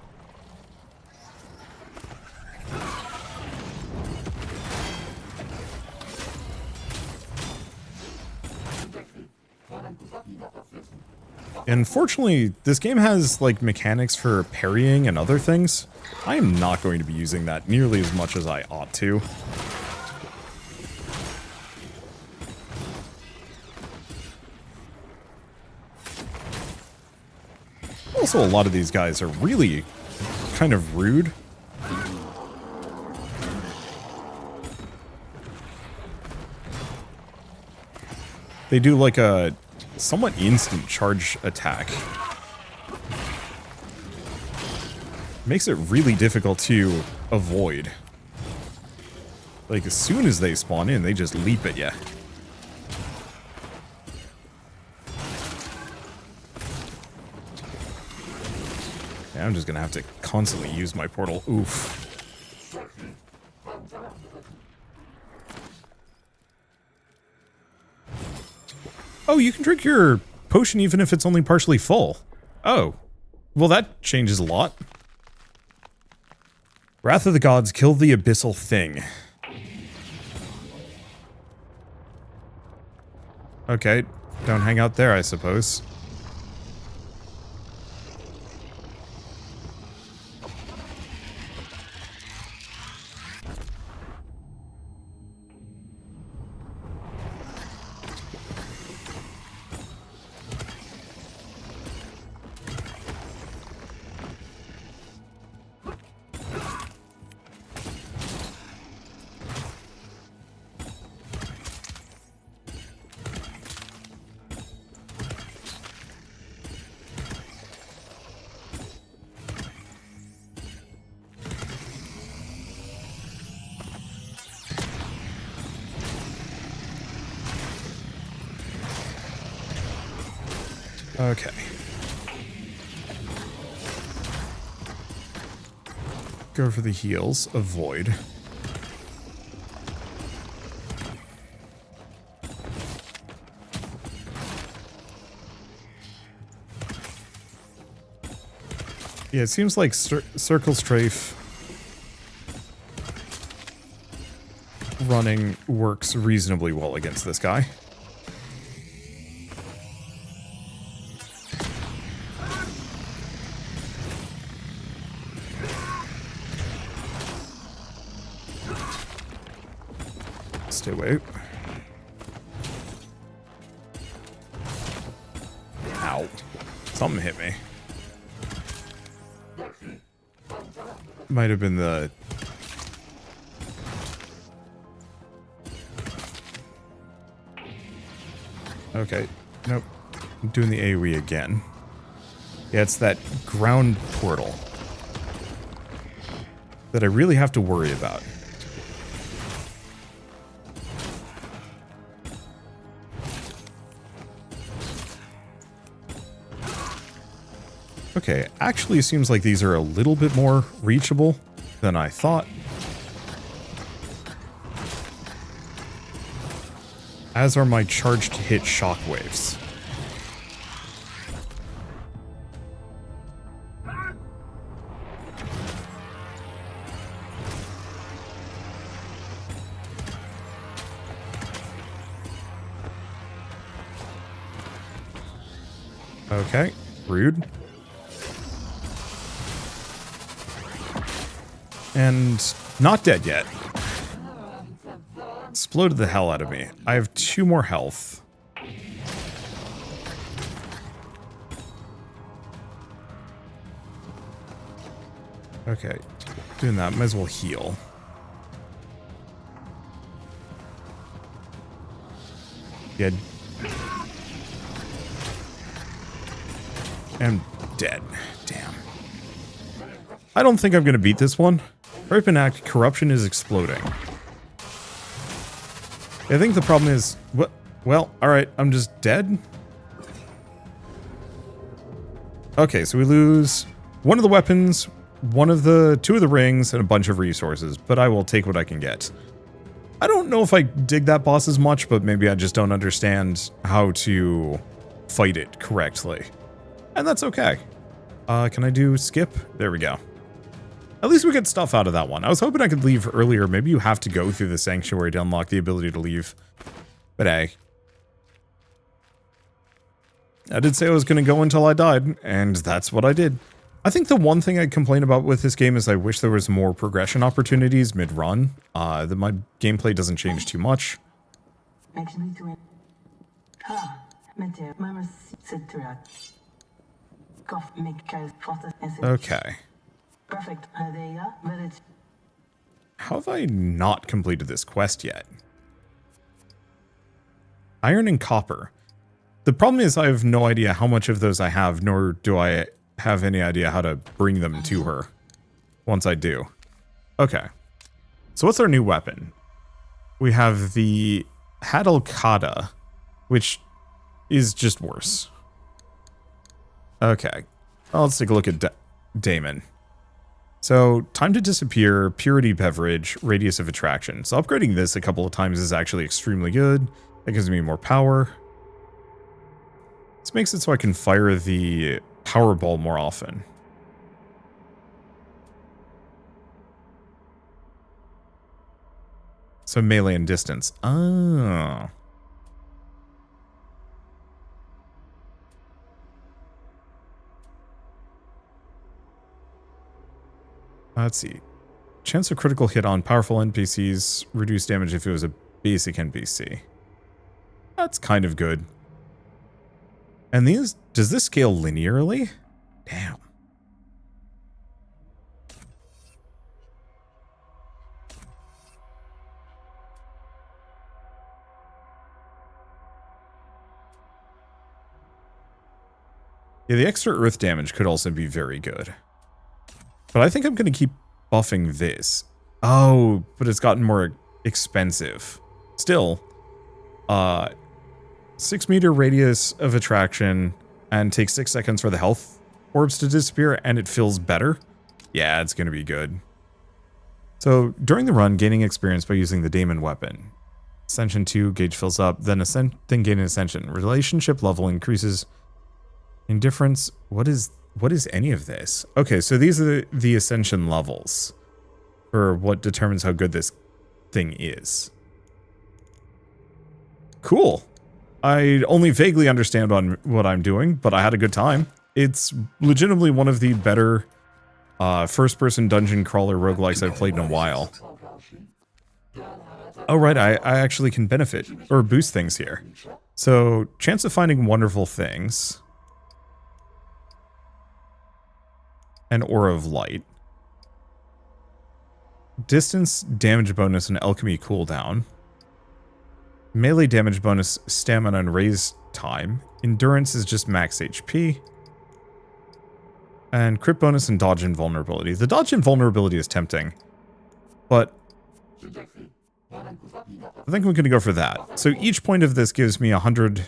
Unfortunately, this game has, like, mechanics for parrying and other things. I am not going to be using that nearly as much as I ought to. Also, a lot of these guys are really kind of rude. They do, like, a somewhat instant charge attack Makes it really difficult to avoid. Like, as soon as they spawn in, they just leap at you. Yeah, I'm just gonna have to constantly use my portal. Oof. Oh, you can drink your potion even if it's only partially full. Oh. Well, that changes a lot. Wrath of the Gods, kill the abyssal thing. Okay, don't hang out there, I suppose. Okay. Go for the heals. Avoid. Yeah, it seems like Circle Strafe running works reasonably well against this guy. Stay away. Ow. Something hit me. Might have been the... Okay. Nope. I'm doing the AoE again. Yeah, it's that ground portal that I really have to worry about. Okay, actually seems like these are a little bit more reachable than I thought. As are my charged hit shockwaves. Okay, rude. And not dead yet. Exploded the hell out of me. I have 2 more health. Okay, doing that, might as well heal. Yeah. I'm dead. Damn. I don't think I'm gonna beat this one. Ripen Act, corruption is exploding. I think the problem is... What? Well, alright, I'm just dead? Okay, so we lose one of the weapons, 2 of the rings, and a bunch of resources, but I will take what I can get. I don't know if I dig that boss as much, but maybe I just don't understand how to fight it correctly. And that's okay. Can I do skip? There we go. At least we get stuff out of that one. I was hoping I could leave earlier. Maybe you have to go through the sanctuary to unlock the ability to leave. But hey. I did say I was going to go until I died, and that's what I did. I think the one thing I'd complain about with this game is I wish there was more progression opportunities mid-run. That my gameplay doesn't change too much. Okay. Perfect. How have I not completed this quest yet? Iron and copper. The problem is I have no idea how much of those I have, nor do I have any idea how to bring them to her. once I do. Okay. So what's our new weapon? We have the Hadalkada, which is just worse. Okay. Well, let's take a look at Daimon. So, time to disappear, purity beverage, radius of attraction. So upgrading this a couple of times is actually extremely good. That gives me more power. This makes it so I can fire the power ball more often. So melee and distance. Oh. Let's see. Chance of critical hit on powerful NPCs, reduce damage if it was a basic NPC. That's kind of good. And these, does this scale linearly? Damn. Yeah, the extra earth damage could also be very good. But I think I'm going to keep buffing this. Oh, but it's gotten more expensive. Still, 6 meter radius of attraction and takes 6 seconds for the health orbs to disappear, and it feels better. Yeah, it's going to be good. So during the run, gaining experience by using the Daimon weapon. Ascension 2, gauge fills up, then gain an ascension. Relationship level increases. Indifference, what is any of this? Okay, so these are the ascension levels for what determines how good this thing is. Cool. I only vaguely understand on what I'm doing, but I had a good time. It's legitimately one of the better first-person dungeon crawler roguelikes I've played in a while. Oh, right, I actually can benefit or boost things here. So, chance of finding wonderful things. An Aura of Light. Distance damage bonus and alchemy cooldown. Melee damage bonus, stamina and raise time. Endurance is just max HP. And crit bonus and dodge and vulnerability. The dodge and vulnerability is tempting, but I think I'm going to go for that. So each point of this gives me 100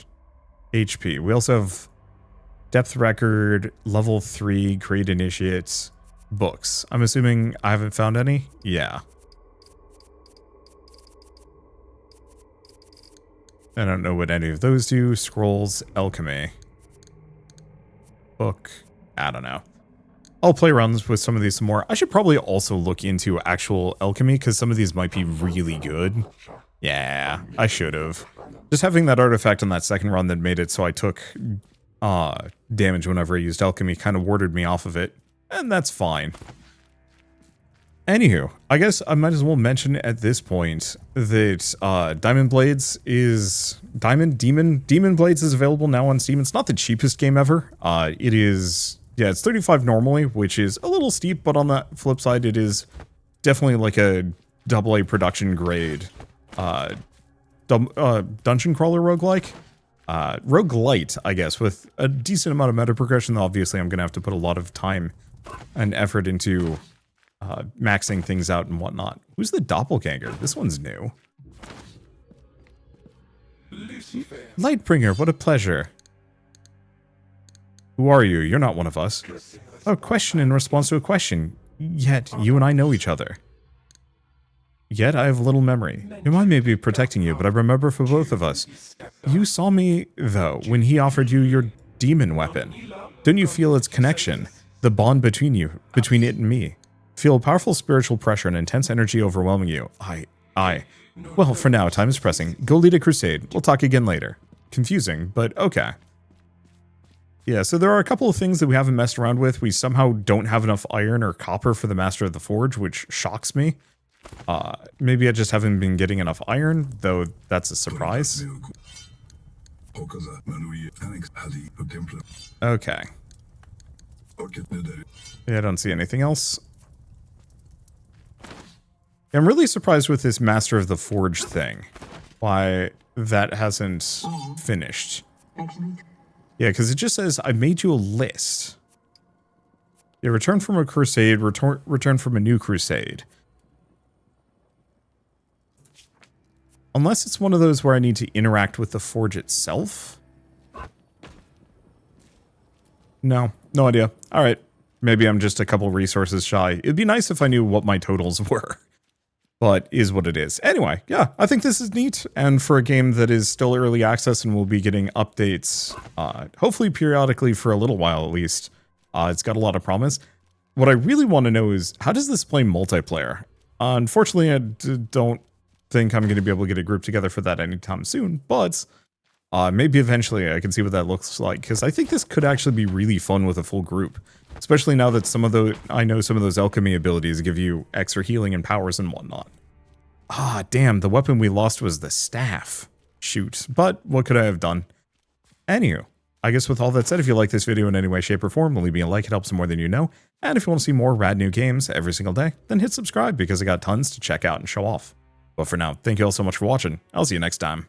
HP. We also have depth record, level 3, great initiates, books. I'm assuming I haven't found any? Yeah. I don't know what any of those do. Scrolls, alchemy. Book. I don't know. I'll play around with some of these some more. I should probably also look into actual alchemy, because some of these might be really good. Yeah, I should have. Just having that artifact on that second run that made it so I took damage whenever I used alchemy kind of warded me off of it. And that's fine. Anywho, I guess I might as well mention at this point that Daimon Blades is... Daimon Blades is available now on Steam. It's not the cheapest game ever. It is... Yeah, it's $35 normally, which is a little steep, but on the flip side, it is definitely like a AA production grade dungeon crawler roguelike. Roguelite, I guess, with a decent amount of meta progression, though obviously I'm going to have to put a lot of time and effort into maxing things out and whatnot. Who's the doppelganger? This one's new. Lightbringer, what a pleasure. Who are you? You're not one of us. A question in response to a question. Yet, you and I know each other. Yet, I have little memory. Your mind may be protecting you, but I remember for both of us. You saw me, though, when he offered you your demon weapon. Don't you feel its connection? The bond between you, between it and me. Feel powerful spiritual pressure and intense energy overwhelming you. Well, for now, time is pressing. Go lead a crusade. We'll talk again later. Confusing, but okay. Yeah, so there are a couple of things that we haven't messed around with. We somehow don't have enough iron or copper for the Master of the Forge, which shocks me. Maybe I just haven't been getting enough iron, though that's a surprise. Okay. Yeah, I don't see anything else. I'm really surprised with this Master of the Forge thing. Why that hasn't finished. Yeah, because it just says, I made you a list. Yeah, return from a crusade, return from a new crusade. Unless it's one of those where I need to interact with the forge itself. No, no idea. All right. Maybe I'm just a couple resources shy. It'd be nice if I knew what my totals were. But is what it is. Anyway, yeah, I think this is neat. And for a game that is still early access and will be getting updates, hopefully periodically for a little while at least, it's got a lot of promise. What I really want to know is, how does this play multiplayer? Unfortunately, I don't think I'm going to be able to get a group together for that anytime soon, but maybe eventually I can see what that looks like, because I think this could actually be really fun with a full group. Especially now that I know some of those alchemy abilities give you extra healing and powers and whatnot. Ah, damn, the weapon we lost was the staff. Shoot, but what could I have done? Anywho, I guess with all that said, if you like this video in any way, shape, or form, leave me a like, it helps more than you know. And if you want to see more rad new games every single day, then hit subscribe because I got tons to check out and show off. But for now, thank you all so much for watching. I'll see you next time.